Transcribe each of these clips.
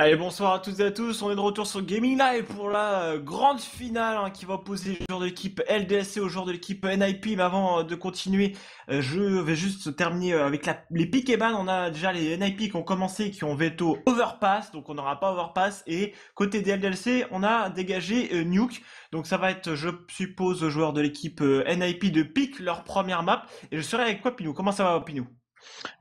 Allez, bonsoir à toutes et à tous, on est de retour sur Gaming Live pour la grande finale qui va opposer le joueur de l'équipe LDLC au joueur de l'équipe NIP. Mais avant de continuer, je vais juste terminer avec les pick et ban. On a déjà les NIP qui ont commencé, qui ont veto Overpass, donc on n'aura pas Overpass. Et côté des LDLC, on a dégagé Nuke. Donc ça va être, je suppose, aux joueurs de l'équipe NIP de pick leur première map. Et je serai avec quoi, Pinou? Comment ça va, Pinou?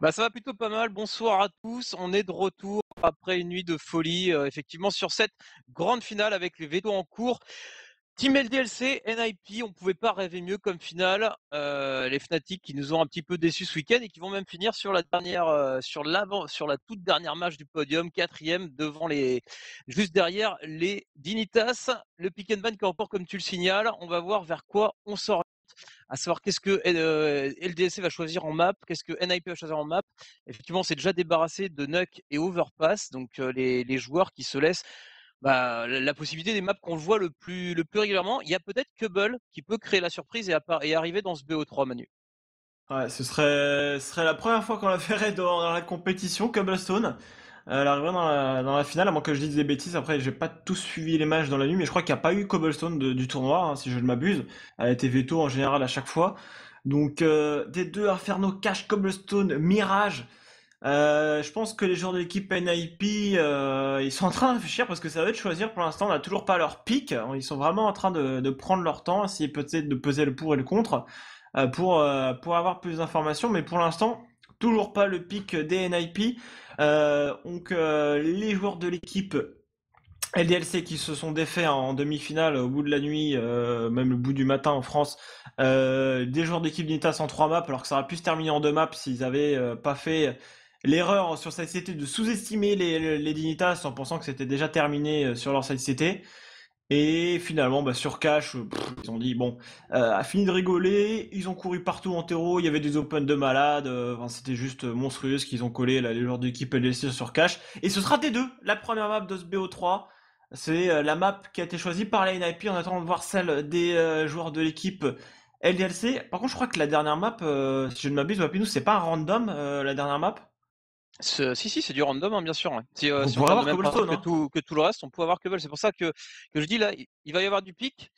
Bah, ça va plutôt pas mal. Bonsoir à tous. On est de retour après une nuit de folie, effectivement, sur cette grande finale avec les vétos en cours. Team LDLC, NIP, on pouvait pas rêver mieux comme finale. Les Fnatic qui nous ont un petit peu déçus ce week-end et qui vont même finir sur la dernière, sur la toute dernière match du podium, quatrième devant juste derrière les Dignitas. Le pick and ban qui emporte comme tu le signales. On va voir vers quoi on sort, à savoir qu'est-ce que LDLC va choisir en map, qu'est-ce que NIP va choisir en map. Effectivement, on s'est déjà débarrassé de Nuck et Overpass, donc les joueurs qui se laissent la possibilité des maps qu'on voit le plus régulièrement. Il y a peut-être Cubble qui peut créer la surprise et arriver dans ce BO3, Manu. Ouais, ce serait la première fois qu'on la verrait dans la compétition, Cobblestone. Elle arriverait dans la finale, à moins que je dise des bêtises. Après, j'ai pas tous suivi les matchs dans la nuit, mais je crois qu'il n'y a pas eu Cobblestone du tournoi, si je ne m'abuse. Elle a été veto en général à chaque fois. Donc, des deux Inferno, Cash, Cobblestone, Mirage. Je pense que les joueurs de l'équipe NIP, ils sont en train de réfléchir parce que ça va être choisir. Pour l'instant, on n'a toujours pas leur pick. Ils sont vraiment en train de prendre leur temps, essayer peut-être de peser le pour et le contre pour avoir plus d'informations. Mais pour l'instant, toujours pas le pick des NIP. Donc, les joueurs de l'équipe LDLC qui se sont défaits en demi-finale au bout de la nuit, même le bout du matin en France, des joueurs d'équipe Nitas en 3 maps, alors que ça aurait pu se terminer en 2 maps s'ils avaient pas fait l'erreur sur side CT de sous-estimer les Dignitas en pensant que c'était déjà terminé sur leur side CT. Et finalement, sur Cash, ils ont dit bon, a fini de rigoler, ils ont couru partout en terreau, il y avait des opens de malades, enfin, c'était juste monstrueux ce qu'ils ont collé là, les joueurs d'équipe LDC sur Cash. Et ce sera T2, la première map de ce BO3. C'est la map qui a été choisie par la NIP en attendant de voir celle des joueurs de l'équipe LDLC. Par contre, je crois que la dernière map, si je ne m'abuse, Wapinou, c'est pas un random la dernière map. Si, c'est du random, hein, bien sûr. Ouais. Si, Donc on si on pourrait parle de avoir même principe Cobblestone, que hein. tout le reste, on peut avoir Cubble. C'est pour ça que je dis là, il va y avoir du pic.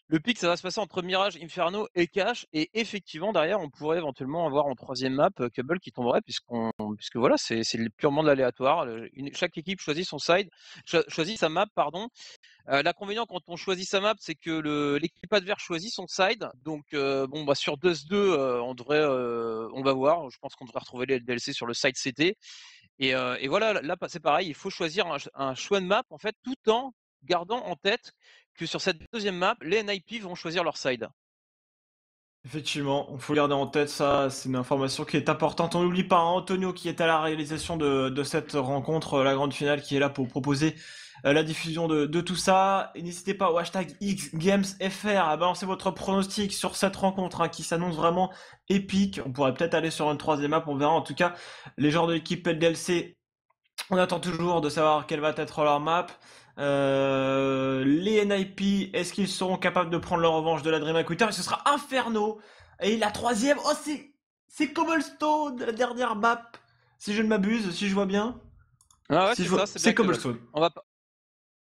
Le pic, ça va se passer entre Mirage, Inferno et Cash. Et effectivement, derrière, on pourrait éventuellement avoir en troisième map Cubble qui tomberait, puisque voilà, c'est purement de l'aléatoire. Chaque équipe choisit son side, choisit sa map, pardon. L'inconvénient quand on choisit sa map, c'est que l'équipe adverse choisit son side. Donc, sur Dust 2, on va voir. Je pense qu'on devrait retrouver les LDLC sur le side CT. Et voilà, là, c'est pareil. Il faut choisir un choix de map, en fait, tout en gardant en tête que sur cette deuxième map, les NIP vont choisir leur side. Effectivement, il faut garder en tête ça, c'est une information qui est importante. On n'oublie pas hein, Antonio qui est à la réalisation de cette rencontre, la grande finale, qui est là pour proposer la diffusion de tout ça. Et n'hésitez pas au hashtag XGamesFR à balancer votre pronostic sur cette rencontre qui s'annonce vraiment épique. On pourrait peut-être aller sur une troisième map, on verra. En tout cas, les joueurs de l'équipe LDLC, on attend toujours de savoir quelle va être leur map. Les NIP, est-ce qu'ils seront capables de prendre leur revanche de la Dream Equator? Et ce sera Inferno. Et la troisième, oh c'est Cobblestone, la dernière map. Si je ne m'abuse, si je vois bien. Ah ouais, Si c'est je ça, vois, c'est bien c'est Cubble. Cobblestone.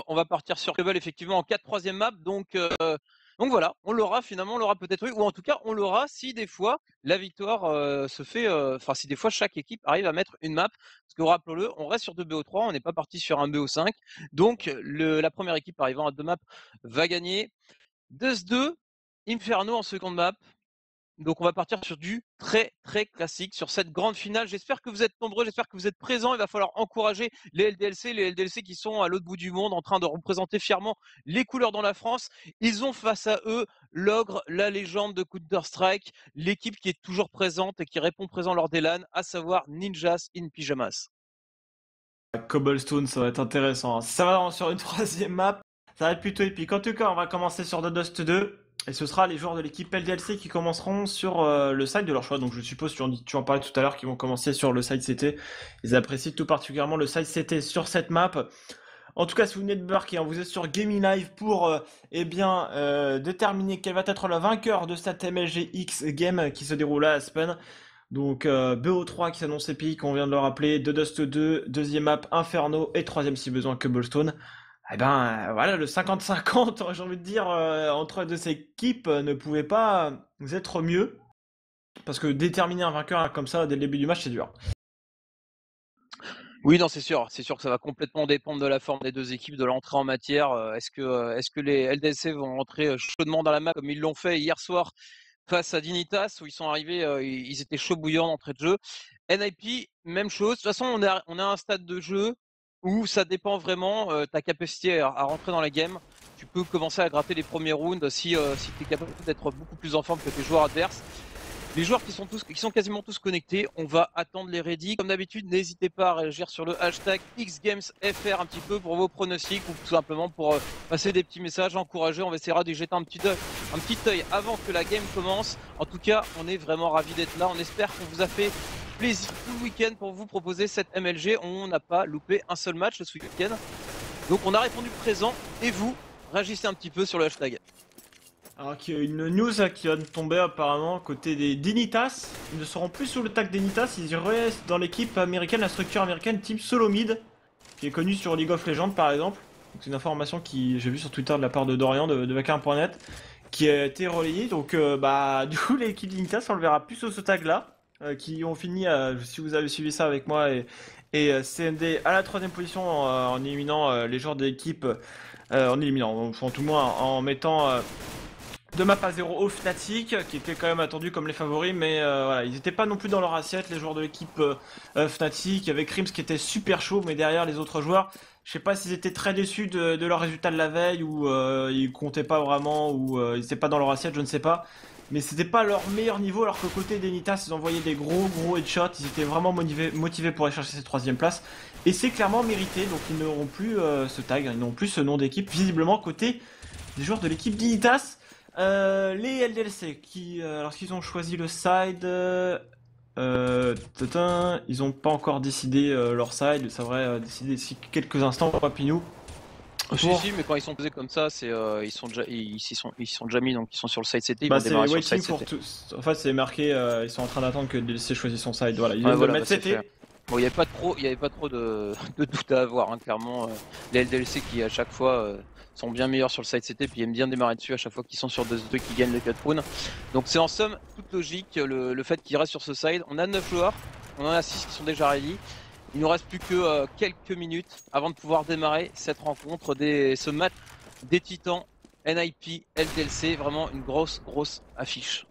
On va partir sur Cubble effectivement en 4 troisième map. Donc voilà, on l'aura finalement, on l'aura peut-être eu, ou en tout cas on l'aura si des fois la victoire se fait, enfin si des fois chaque équipe arrive à mettre une map. Parce que rappelons-le, on reste sur 2 BO3, on n'est pas parti sur un BO5. Donc la première équipe arrivant à 2 maps va gagner. Dust 2, Inferno en seconde map. Donc on va partir sur du très très classique sur cette grande finale. J'espère que vous êtes nombreux, j'espère que vous êtes présents. Il va falloir encourager les LDLC qui sont à l'autre bout du monde en train de représenter fièrement les couleurs dans la France. Ils ont face à eux l'ogre, la légende de Counter-Strike, l'équipe qui est toujours présente et qui répond présent lors des LAN, à savoir Ninjas in Pyjamas. Cobblestone, ça va être intéressant. Si ça va sur une troisième map, ça va être plutôt épique. En tout cas, on va commencer sur The Dust 2. Et ce sera les joueurs de l'équipe LDLC qui commenceront sur le side de leur choix. Donc je suppose, tu en parlais tout à l'heure, qu'ils vont commencer sur le side CT. Ils apprécient tout particulièrement le side CT sur cette map. En tout cas, si vous venez de débarquer, vous êtes sur Gaming Live pour déterminer quel va être le vainqueur de cette MLG X Game qui se déroule à Aspen. Donc BO3 qui s'annonce épique, on vient de le rappeler, The Dust 2, deuxième map Inferno et troisième si besoin Cobblestone. Eh ben voilà, le 50-50, j'ai envie de dire, entre deux équipes ne pouvait pas être mieux. Parce que déterminer un vainqueur comme ça dès le début du match, c'est dur. Oui, non, c'est sûr que ça va complètement dépendre de la forme des deux équipes, de l'entrée en matière. Est-ce que les LDLC vont rentrer chaudement dans la map comme ils l'ont fait hier soir face à Dignitas où ils sont arrivés, ils étaient chauds bouillants d'entrée de jeu. NIP, même chose. De toute façon, on a un stade de jeu où ça dépend vraiment ta capacité à rentrer dans la game. Tu peux commencer à gratter les premiers rounds si tu es capable d'être beaucoup plus en forme que tes joueurs adverses. Les joueurs qui sont quasiment tous connectés, on va attendre les ready. Comme d'habitude, n'hésitez pas à réagir sur le hashtag XGamesFR un petit peu pour vos pronostics ou tout simplement pour passer des petits messages, encourager. On essaiera d'y jeter un petit œil avant que la game commence. En tout cas, on est vraiment ravis d'être là. On espère qu'on vous a fait plaisir tout le week-end pour vous proposer cette MLG. On n'a pas loupé un seul match ce week-end. Donc on a répondu présent et vous, réagissez un petit peu sur le hashtag. Alors qu'il y a une news qui vient de tomber apparemment côté des Dignitas. Ils ne seront plus sous le tag Dignitas, ils restent dans l'équipe américaine, la structure américaine Team Solomid, qui est connue sur League of Legends par exemple. C'est une information que j'ai vue sur Twitter de la part de Dorian de Vacarme.net qui a été relayée. Donc du coup l'équipe Dignitas on le verra plus sous ce tag là, qui ont fini, si vous avez suivi ça avec moi et CND à la 3ème position en éliminant les joueurs de l'équipe, en éliminant, enfin tout le moins en mettant... deux maps à 0 au Fnatic, qui étaient quand même attendus comme les favoris, mais voilà, ils n'étaient pas non plus dans leur assiette, les joueurs de l'équipe Fnatic, avec Crims qui était super chaud, mais derrière les autres joueurs, je sais pas s'ils étaient très déçus de leur résultat de la veille, ou ils comptaient pas vraiment, ou ils n'étaient pas dans leur assiette, je ne sais pas. Mais c'était pas leur meilleur niveau, alors que côté des Nitas, ils envoyaient des gros headshots, ils étaient vraiment motivés pour aller chercher cette 3ème place. Et c'est clairement mérité, donc ils n'auront plus ce tag, ils n'auront plus ce nom d'équipe, visiblement côté des joueurs de l'équipe Dignitas. Les LDLC qui, lorsqu'ils ont choisi le side, ils ont pas encore décidé leur side, ça devrait décider d'ici quelques instants, Papinou. Si, mais quand ils sont posés comme ça, c'est ils sont déjà mis, donc ils sont sur le side CT, ils bah vont démarrer sur le waiting side pour CT. En fait, c'est marqué, ils sont en train d'attendre que le DLC choisisse son side. Voilà, ils Ouais, viennent de le voilà, mettre bah, CT. bon, il n'y avait pas trop de doute à avoir, hein, clairement. Les LDLC qui, à chaque fois, sont bien meilleurs sur le side CT, puis aiment bien démarrer dessus à chaque fois qu'ils sont sur 2-2 qui gagnent le 4 rounds. Donc, c'est en somme toute logique le fait qu'ils restent sur ce side. On a 9 joueurs, on en a 6 qui sont déjà ready. Il nous reste plus que quelques minutes avant de pouvoir démarrer cette rencontre, ce match des Titans, NIP, LDLC. Vraiment une grosse affiche.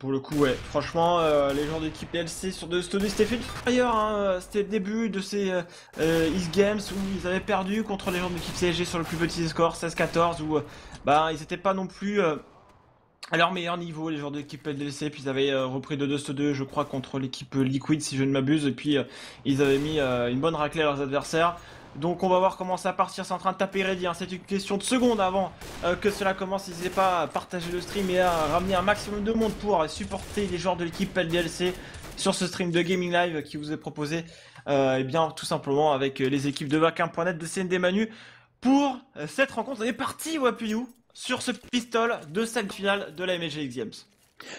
Pour le coup, ouais. Franchement, les joueurs d'équipe LC sur de Stone, c'était fait ailleurs. Hein. C'était le début de ces East Games où ils avaient perdu contre les joueurs de l'équipe CSG sur le plus petit score, 16-14, où ils n'étaient pas non plus à leur meilleur niveau, les joueurs de l'équipe LDLC. Puis ils avaient repris de Dust 2, je crois, contre l'équipe Liquid, si je ne m'abuse. Et puis ils avaient mis une bonne raclée à leurs adversaires. Donc on va voir comment ça va partir, c'est en train de taper ready, hein. C'est une question de secondes avant que cela commence. N'hésitez pas à partager le stream et à ramener un maximum de monde pour supporter les joueurs de l'équipe LDLC sur ce stream de Gaming Live qui vous est proposé et bien tout simplement avec les équipes de Vacarme.net, de CND Manu pour cette rencontre. On est parti Wapinou sur ce pistol de cette finale de la MLG X Games.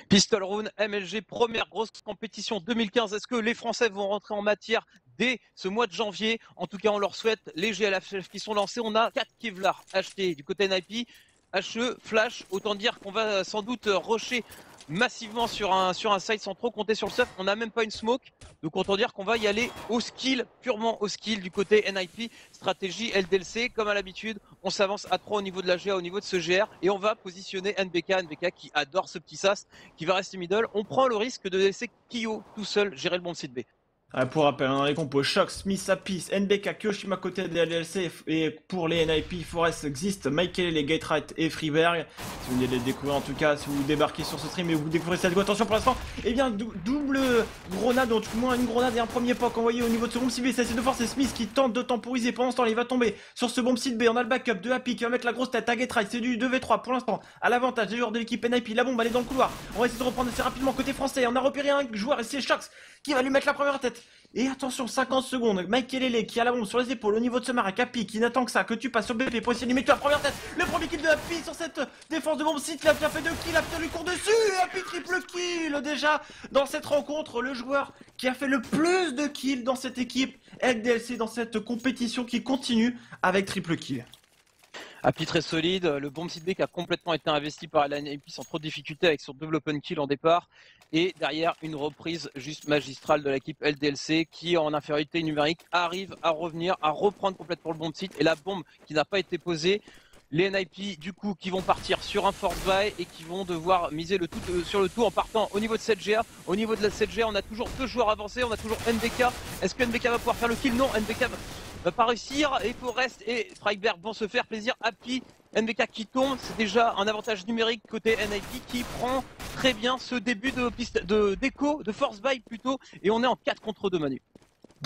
Pistol Round, MLG, première grosse compétition 2015. Est-ce que les Français vont rentrer en matière dès ce mois de janvier? En tout cas, on leur souhaite. Les GLFF qui sont lancés, on a 4 Kevlar achetés du côté NIP. HE, Flash, autant dire qu'on va sans doute rusher massivement sur un site sans trop compter sur le stuff. On n'a même pas une smoke, donc autant dire qu'on va y aller au skill, purement au skill du côté NIP. Stratégie LDLC, comme à l'habitude, on s'avance à 3 au niveau de la GA, au niveau de ce GR, et on va positionner NBK qui adore ce petit sas, qui va rester middle. On prend le risque de laisser Kyo tout seul gérer le bon site B. Pour rappel, dans les compos, Shox, Smith, Apis, NBK, Kyoshima côté des LLC et pour les NIP, Forest existe, Michael, les Gatewright et Freeberg. Si vous voulez les découvrir en tout cas, si vous débarquez sur ce stream et vous découvrez cette go, attention pour l'instant, et bien double grenade, donc au moins une grenade et un premier poke envoyé au niveau de ce bomb site B. C'est de force, c'est Smith qui tente de temporiser. Pendant ce temps, il va tomber sur ce bomb site B. On a le backup de Happy qui va mettre la grosse tête à Gatewright. C'est du 2v3 pour l'instant à l'avantage des joueurs de l'équipe NIP. La bombe elle est dans le couloir. On va essayer de reprendre assez rapidement côté français. On a repéré un joueur et c'est Shox qui va lui mettre la première tête. tête. Et attention, 50 secondes, Makelele qui a la bombe sur les épaules au niveau de ce Marek, Happy qui n'attend que ça, que tu passes sur BP pour essayer de lui mettre la première tête. Le premier kill de Happy sur cette défense de bombe site, il a bien fait 2 kills, Happy lui court dessus, et Happy triple kill déjà dans cette rencontre, le joueur qui a fait le plus de kills dans cette équipe LDLC, dans cette compétition qui continue avec triple kill. Happy très solide, le bomb site B qui a complètement été investi par NIP sans trop de difficultés avec son double open kill en départ. Et derrière une reprise juste magistrale de l'équipe LDLC qui en infériorité numérique arrive à revenir, à reprendre complètement le bomb site. Et la bombe qui n'a pas été posée, les NIP du coup qui vont partir sur un force buy et qui vont devoir miser le tout sur le tout en partant au niveau de cette GA. Au niveau de la 7GA, on a toujours 2 joueurs avancés, on a toujours NBK. Est-ce que NBK va pouvoir faire le kill? Non, NBK va pas réussir et Forest et Freiberg vont se faire plaisir. Happy, NBK qui tombe, c'est déjà un avantage numérique côté NIP qui prend très bien ce début de piste de déco, de force buy plutôt, et on est en 4 contre 2 Manu.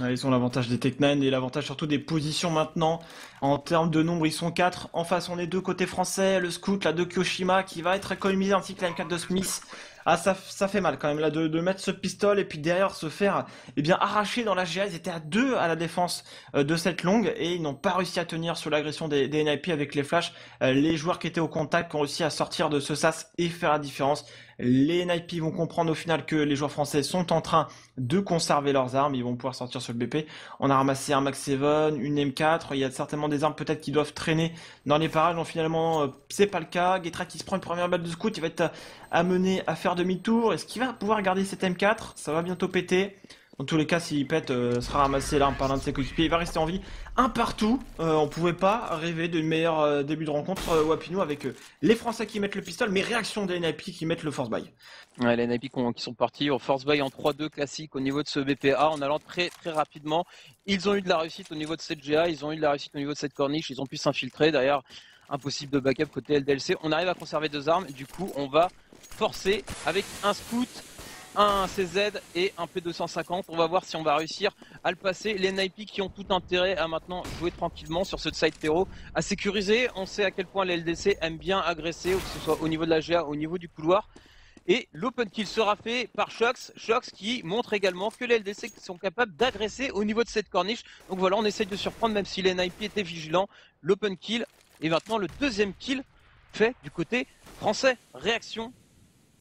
Ouais, ils ont l'avantage des Tech9 et l'avantage surtout des positions maintenant. En termes de nombre, ils sont 4. En face, on est 2 côté français. Le Scout là, de Kyoshima qui va être économisé ainsi que la M4 de Smith. Ah, ça fait mal quand même là de mettre ce pistolet et puis derrière se faire arracher dans la GA. Ils étaient à 2 à la défense de cette longue et ils n'ont pas réussi à tenir sur l'agression des NIP avec les flashs. Les joueurs qui étaient au contact ont réussi à sortir de ce sas et faire la différence. Les NIP vont comprendre au final que les joueurs français sont en train de conserver leurs armes, ils vont pouvoir sortir sur le BP. On a ramassé un Max 7, une M4, il y a certainement des armes peut-être qui doivent traîner dans les parages, donc finalement c'est pas le cas. Getra qui se prend une première balle de scout, il va être amené à faire demi-tour. Est-ce qu'il va pouvoir garder cette M4? Ça va bientôt péter. Dans tous les cas, s'il pète, sera ramassé l'arme par l'un de ses coéquipiers. Il va rester en vie. Un partout. On pouvait pas rêver d'une meilleure début de rencontre Wapinou avec les Français qui mettent le pistolet, mais réaction des NIP qui mettent le force buy. Ouais, les NIP qui sont partis au force buy en 3-2 classique au niveau de ce BPA en allant très très rapidement. Ils ont eu de la réussite au niveau de cette GA, ils ont eu de la réussite au niveau de cette corniche, ils ont pu s'infiltrer. D'ailleurs, impossible de backup côté LDLC. On arrive à conserver 2 armes, du coup on va forcer avec un scout, un CZ et un P250. On va voir si on va réussir à le passer. Les NIP qui ont tout intérêt à maintenant jouer tranquillement sur ce side terreau, à sécuriser. On sait à quel point les LDC aiment bien agresser, que ce soit au niveau de la GA, au niveau du couloir. Et l'open kill sera fait par Shox. Shox qui montre également que les LDC sont capables d'agresser au niveau de cette corniche. Donc voilà, on essaye de surprendre même si les NIP étaient vigilants. L'open kill et maintenant le deuxième kill fait du côté français. Réaction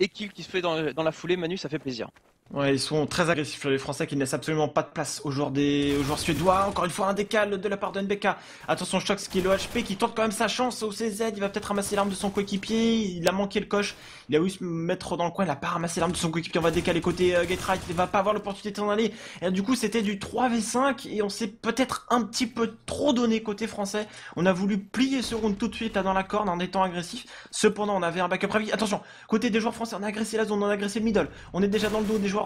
et kill qui se fait dans la foulée. Manu, ça fait plaisir. Ouais, ils sont très agressifs les Français qui ne laissent absolument pas de place aux joueurs suédois. Encore une fois un décal de la part de NBK. Attention Shox qui est le HP qui tente quand même sa chance au CZ. Il va peut-être ramasser l'arme de son coéquipier. Il a manqué le coche. Il a voulu se mettre dans le coin. Il a pas ramassé l'arme de son coéquipier. On va décaler côté Getright. Il va pas avoir l'opportunité d'en aller. Et du coup c'était du 3v5 et on s'est peut-être un petit peu trop donné côté français. On a voulu plier ce round tout de suite là dans la corne en étant agressif. Cependant on avait un backup prévu. Attention, côté des joueurs français, on a agressé la zone, on a agressé le middle. On est déjà dans le dos des joueurs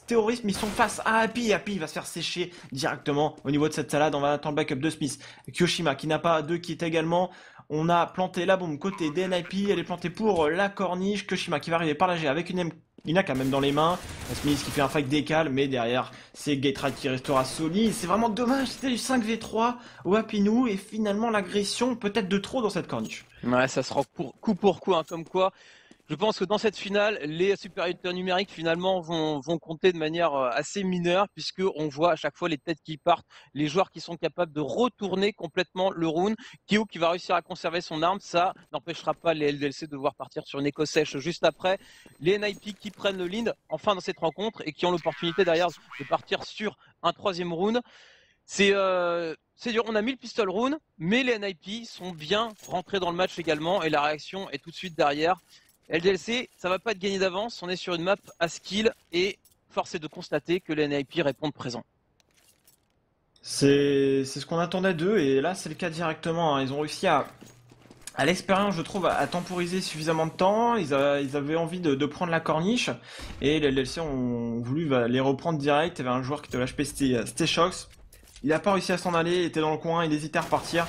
terroristes, mais ils sont face à Happy. Happy va se faire sécher directement au niveau de cette salade. On va attendre le backup de Smith. Kyoshima qui n'a pas de kit également. On a planté la bombe côté des NIP. Elle est plantée pour la corniche. Kyoshima qui va arriver par la G avec une AK même dans les mains. Smith qui fait un fight décal, mais derrière c'est Getright qui restera solide. C'est vraiment dommage, c'était du 5v3 au Wapinou et finalement l'agression peut-être de trop dans cette corniche. Ouais, ça sera coup pour coup, hein, comme quoi. Je pense que dans cette finale, les supériorités numériques finalement vont compter de manière assez mineure puisqu'on voit à chaque fois les têtes qui partent, les joueurs qui sont capables de retourner complètement le round. Kyo qui va réussir à conserver son arme, ça n'empêchera pas les LDLC de devoir partir sur une éco sèche juste après. Les NIP qui prennent le lead enfin dans cette rencontre et qui ont l'opportunité derrière de partir sur un troisième round. C'est dur, on a mis le pistol round, mais les NIP sont bien rentrés dans le match également et la réaction est tout de suite derrière. LDLC, ça va pas être gagné d'avance, on est sur une map à skill et force est de constater que les NIP répondent présent. C'est ce qu'on attendait d'eux et là c'est le cas directement. Ils ont réussi à l'expérience, je trouve, à temporiser suffisamment de temps. Ils avaient envie de prendre la corniche et les LDLC ont voulu les reprendre direct. Il y avait un joueur qui était l'HP, c'était Shox. Il n'a pas réussi à s'en aller, il était dans le coin, il hésitait à repartir.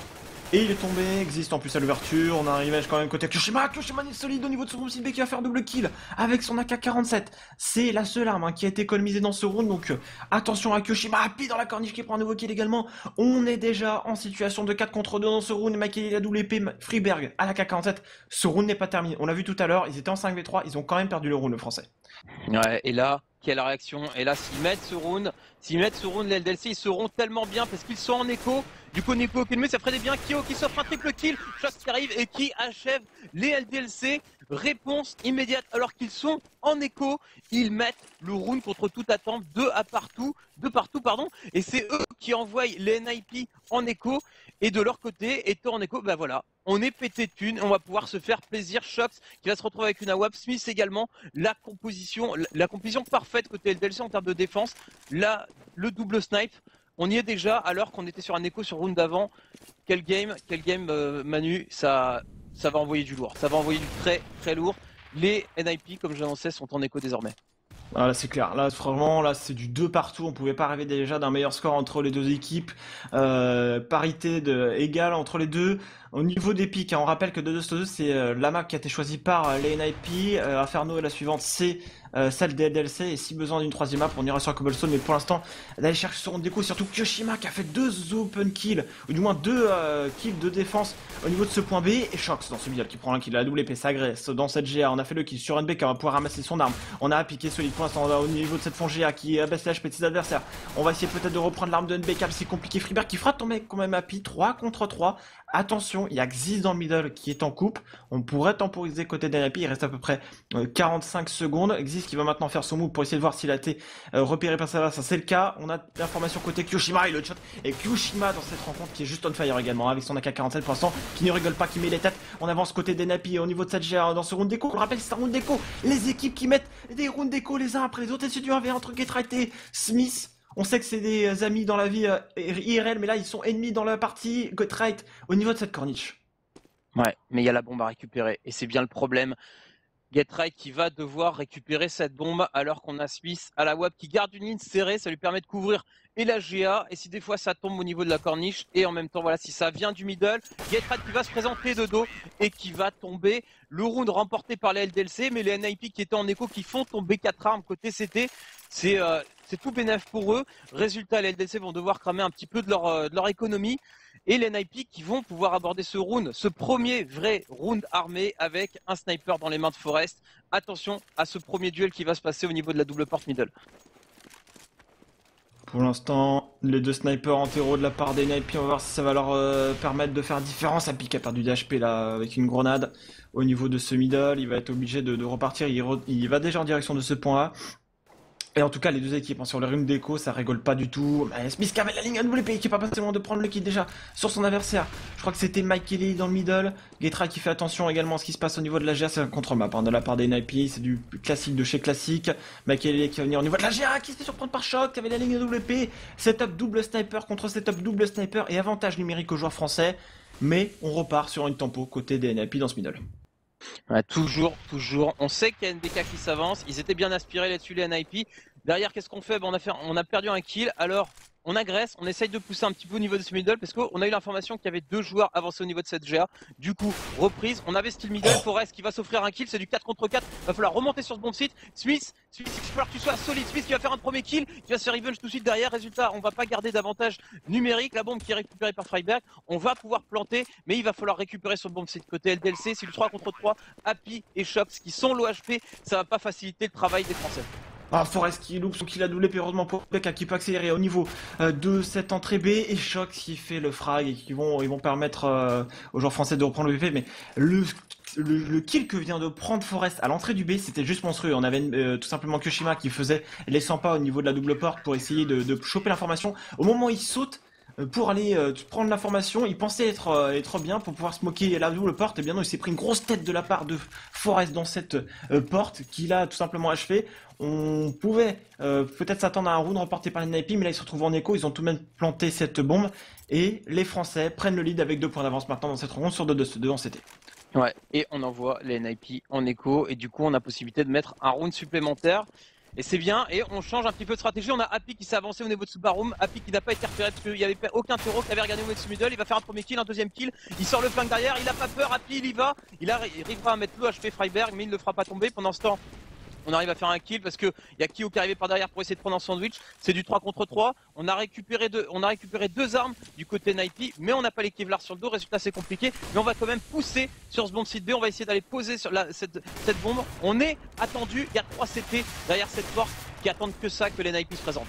Et il est tombé, existe en plus à l'ouverture, on arrive quand même côté Kyoshima est solide au niveau de son round qui va faire double kill avec son AK-47. C'est la seule arme qui a été économisée dans ce round, donc attention à Kyoshima, Happy dans la corniche qui prend un nouveau kill également. On est déjà en situation de 4 contre 2 dans ce round, Michael la double épée, Freeberg à l'AK-47. Ce round n'est pas terminé, on l'a vu tout à l'heure, ils étaient en 5v3, ils ont quand même perdu le round le français. Ouais, et là, quelle réaction. Et là, s'ils mettent ce round, les LDLC, ils seront tellement bien parce qu'ils sont en écho. Du coup, Nico Kenmu, ça ferait des biens. Kyo qui s'offre un triple kill. Shox qui arrive et qui achève les LDLC. Réponse immédiate alors qu'ils sont en écho. Ils mettent le round contre toute attente, de partout, pardon. Et c'est eux qui envoient les NIP en écho. Et de leur côté, étant en écho, bah voilà, on est pété de thunes, on va pouvoir se faire plaisir. Shox qui va se retrouver avec une AWP, Smith également, la composition parfaite côté LDLC en termes de défense. Là, le double snipe, on y est déjà alors qu'on était sur un écho sur round d'avant. Quel game Manu, ça va envoyer du lourd, ça va envoyer du très très lourd. Les NIP, comme j'annonçais, sont en écho désormais. Ah, là c'est clair, là vraiment là c'est du 2 partout, on pouvait pas rêver déjà d'un meilleur score entre les deux équipes, parité égale entre les deux. Au niveau des pics, hein, on rappelle que 2-2-2 c'est la map qui a été choisie par les NIP, Inferno et la suivante c'est celle des LDLC, et si besoin d'une troisième map on ira sur Cobblestone, mais pour l'instant d'aller chercher son déco, surtout Kyoshima qui a fait 2 open kills, ou du moins 2 kills de défense au niveau de ce point B, et Shox dans ce middle qui prend un kill, la double épée, ça agresse dans cette GA, on a fait le kill sur NB qui va pouvoir ramasser son arme, on a piqué solide pour l'instant au niveau de cette fond GA qui abaisse l'HP de ses adversaires, on va essayer peut-être de reprendre l'arme de NB, c'est compliqué, Freeberg qui fera tomber quand même Happy, 3 contre 3, attention, il y a Xyz dans le middle qui est en coupe, on pourrait temporiser côté d'NIP, il reste à peu près 45 secondes, Xyz qui va maintenant faire son move pour essayer de voir s'il a été repéré par ça, c'est le cas, on a l'information côté Kyoshima et le chat, et Kyoshima dans cette rencontre qui est juste on fire également, avec son AK-47 pour l'instant, qui ne rigole pas, qui met les têtes, on avance côté d'NIP au niveau de cette GA dans ce round d'écho, on le rappelle c'est un round d'écho, les équipes qui mettent des rounds d'écho les uns après les autres, et c'est du 1v1 entre Getright et Smith. On sait que c'est des amis dans la vie IRL, mais là ils sont ennemis dans la partie Getright au niveau de cette corniche. Ouais, mais il y a la bombe à récupérer, et c'est bien le problème. Getright qui va devoir récupérer cette bombe alors qu'on a Smith à la WAP qui garde une ligne serrée, ça lui permet de couvrir et la GA, et si des fois ça tombe au niveau de la corniche, et en même temps voilà, si ça vient du middle, Getright qui va se présenter de dos et qui va tomber. Le round remporté par les LDLC, mais les NIP qui étaient en écho qui font tomber 4 armes côté CT, c'est tout bénef pour eux. Résultat, les LDLC vont devoir cramer un petit peu de leur économie, et les NIP qui vont pouvoir aborder ce round, ce premier vrai round armé avec un sniper dans les mains de Forest. Attention à ce premier duel qui va se passer au niveau de la double porte middle. Pour l'instant, les deux snipers en terreau de la part des NIP, on va voir si ça va leur permettre de faire différence. Happy a perdu du HP là avec une grenade au niveau de ce middle, il va être obligé de repartir, il va déjà en direction de ce point là. Et en tout cas, les deux équipes, hein, sur le ring d'écho, ça rigole pas du tout. Smith qui avait la ligne à double épée, qui est pas passé loin de prendre le kill déjà sur son adversaire. Je crois que c'était Mike Kelly dans le middle. Getra qui fait attention également à ce qui se passe au niveau de la GA, c'est un contre-map hein, de la part des NIP, c'est du classique de chez classique. Mike Kelly qui va venir au niveau de la GA, qui se fait surprendre par Choc, qui avait la ligne à double épée. Setup double sniper contre setup double sniper et avantage numérique aux joueurs français. Mais on repart sur une tempo côté des NIP dans ce middle. Ouais, toujours. On sait qu'il y a NBK qui s'avance. Ils étaient bien aspirés là-dessus, les NIP. Derrière, qu'est-ce qu'on fait? On a perdu un kill. Alors, on agresse, on essaye de pousser un petit peu au niveau de ce middle parce qu'on a eu l'information qu'il y avait 2 joueurs avancés au niveau de cette GA. Du coup, reprise, on avait still middle, Forest qui va s'offrir un kill, c'est du 4 contre 4. Va falloir remonter sur ce bon site. Smith, il va falloir que tu sois solide. Smith qui va faire un premier kill, qui va se faire revenge tout de suite derrière. Résultat, on va pas garder d'avantage numérique. La bombe qui est récupérée par Freiberg, on va pouvoir planter, mais il va falloir récupérer sur le bon site côté LDLC. C'est du 3 contre 3. Happy et Shox qui sont l'OHP, ça va pas faciliter le travail des Français. Ah, Forest qui loupe son kill à double épée, heureusement pour Becca qui peut accélérer au niveau de cette entrée B, et Shox qui fait le frag et ils vont permettre aux joueurs français de reprendre le BP. Mais le kill que vient de prendre Forest à l'entrée du B, c'était juste monstrueux. On avait tout simplement Kyoshima qui faisait les 100 pas au niveau de la double porte pour essayer de choper l'information. Au moment où il saute pour aller prendre l'information, il pensait être bien pour pouvoir se moquer la double porte, et bien non, il s'est pris une grosse tête de la part de Forest dans cette porte qu'il a tout simplement achevé. On pouvait peut-être s'attendre à un round remporté par les NIP, mais là ils se retrouvent en écho, ils ont tout de même planté cette bombe, et les Français prennent le lead avec 2 points d'avance maintenant dans cette rencontre sur 2-2 en CT. Ouais, et on envoie les NIP en écho, et du coup on a possibilité de mettre un round supplémentaire. Et c'est bien, et on change un petit peu de stratégie. On a Happy qui s'est avancé au niveau de Super Room. Happy qui n'a pas été repéré parce qu'il n'y avait aucun terreau qui avait regardé au niveau de ce middle. Il va faire un premier kill, un deuxième kill. Il sort le flank derrière, il a pas peur. Happy il y va. Il arrivera à mettre le HP Freiberg, mais il ne le fera pas tomber. Pendant ce temps, on arrive à faire un kill parce que il y a Kyo qui est arrivé par derrière pour essayer de prendre un sandwich. C'est du 3 contre 3. On a récupéré 2 armes du côté NIP, mais on n'a pas les Kevlar sur le dos. Résultat, c'est compliqué. Mais on va quand même pousser sur ce bomb site B. On va essayer d'aller poser sur cette bombe. On est attendu. Il y a 3 CT derrière cette porte. qui attendent que ça, que les NIP se présentent.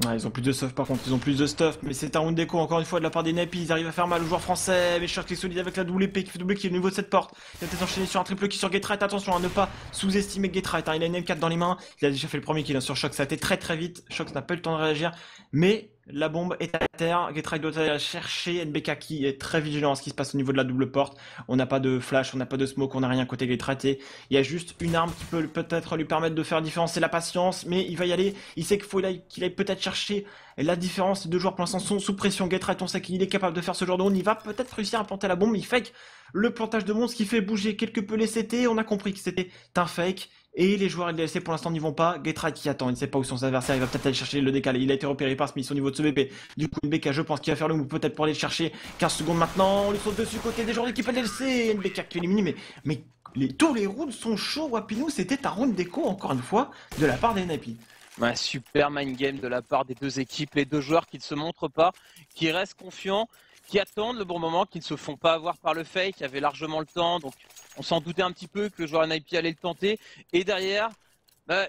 Ouais, ils ont plus de stuff par contre, ils ont plus de stuff, mais c'est un round d'écho encore une fois de la part des Napi, ils arrivent à faire mal aux joueurs français, mais Shark est solide avec la double épée qui fait double kill au niveau de cette porte. Il va peut-être enchaîner sur un triple kill sur Getright, attention à ne pas sous-estimer Getright, hein. Il a une M4 dans les mains, il a déjà fait le premier kill sur Shox, ça a été très vite, Shox n'a pas eu le temps de réagir, mais la bombe est à terre, Getright doit aller chercher, NBK qui est très vigilant à ce qui se passe au niveau de la double porte, on n'a pas de flash, on n'a pas de smoke, on n'a rien côté Getright et il y a juste une arme qui peut peut-être lui permettre de faire la différence, c'est la patience, mais il va y aller, il sait qu'il aille peut-être chercher la différence, ces deux joueurs pour l'instant sont sous pression, Getright on sait qu'il est capable de faire ce genre de round, il va peut-être réussir à planter la bombe, il fake le plantage de bombe, ce qui fait bouger quelque peu les CT, on a compris que c'était un fake. Et les joueurs LDLC pour l'instant n'y vont pas. Getright qui attend, il ne sait pas où sont ses adversaires, il va peut-être aller chercher le décalé. Il a été repéré par Smith au niveau de ce BP. Du coup, NBK, je pense qu'il va faire le move peut-être pour aller le chercher. 15 secondes maintenant, on lui saute dessus côté des joueurs d'équipe LDLC. NBK qui est éliminé, mais tous les rounds sont chauds. Wapinou, c'était un round d'écho encore une fois de la part des NIP. Un super mind game de la part des deux équipes, les deux joueurs qui ne se montrent pas, qui restent confiants, qui attendent le bon moment, qui ne se font pas avoir par le fake, qui avaient largement le temps, donc on s'en doutait un petit peu que le joueur NIP allait le tenter, et derrière,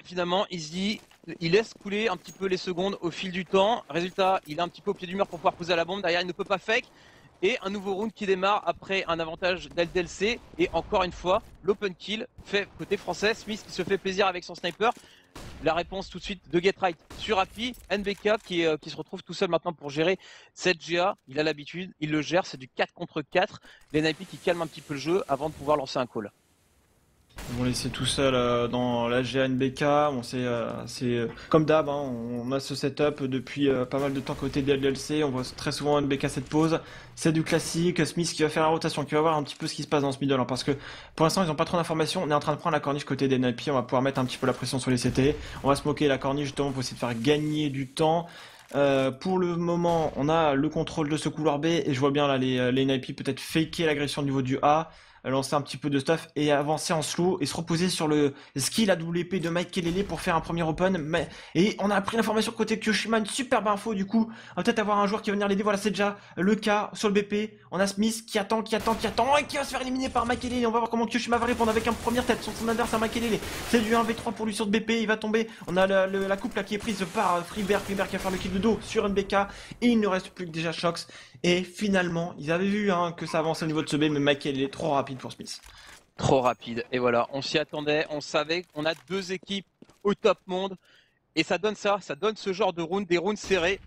finalement, il laisse couler un petit peu les secondes au fil du temps, résultat, il est un petit peu au pied du mur pour pouvoir poser la bombe, derrière il ne peut pas fake, et un nouveau round qui démarre après un avantage d'LDLC, et encore une fois, l'open kill fait côté français, Smith qui se fait plaisir avec son sniper. La réponse tout de suite de Getright sur Happy, NBK qui se retrouve tout seul maintenant pour gérer cette GA, il a l'habitude, il le gère, c'est du 4 contre 4, les NIP qui calment un petit peu le jeu avant de pouvoir lancer un call. Ils vont laisser tout seul dans la GA-NBK, c'est comme d'hab, hein, on a ce setup depuis pas mal de temps côté des LDLC, on voit très souvent NBK cette pause, c'est du classique, Smith qui va faire la rotation, qui va voir un petit peu ce qui se passe dans ce middle, hein, parce que pour l'instant ils n'ont pas trop d'informations, on est en train de prendre la corniche côté des NIP, on va pouvoir mettre un petit peu la pression sur les CT, on va smoker la corniche justement pour essayer de faire gagner du temps. Pour le moment, on a le contrôle de ce couloir B et je vois bien là les NIP peut-être faker l'agression au niveau du A, lancer un petit peu de stuff et avancer en slow et se reposer sur le skill à double épée de Mike Kelele pour faire un premier open. Et on a appris l'information côté Kyoshima, une superbe info du coup. On va peut-être avoir un joueur qui va venir l'aider. Voilà, c'est déjà le cas sur le BP. On a Smith qui attend et qui va se faire éliminer par Mike Kelele. On va voir comment Kyoshima va répondre avec un première tête sur son adversaire Mike Kelele. C'est du 1v3 pour lui sur le BP. Il va tomber. On a la coupe là qui est prise par Freeberg qui va faire le kill de dos sur NBK. Et il ne reste plus que déjà Shox. Et finalement, ils avaient vu que ça avançait au niveau de ce B, mais Mike Kelele est trop rapide pour Smith. Trop rapide, et voilà, on s'y attendait, on savait qu'on a deux équipes au top monde, et ça donne ce genre de round, des rounds serrés,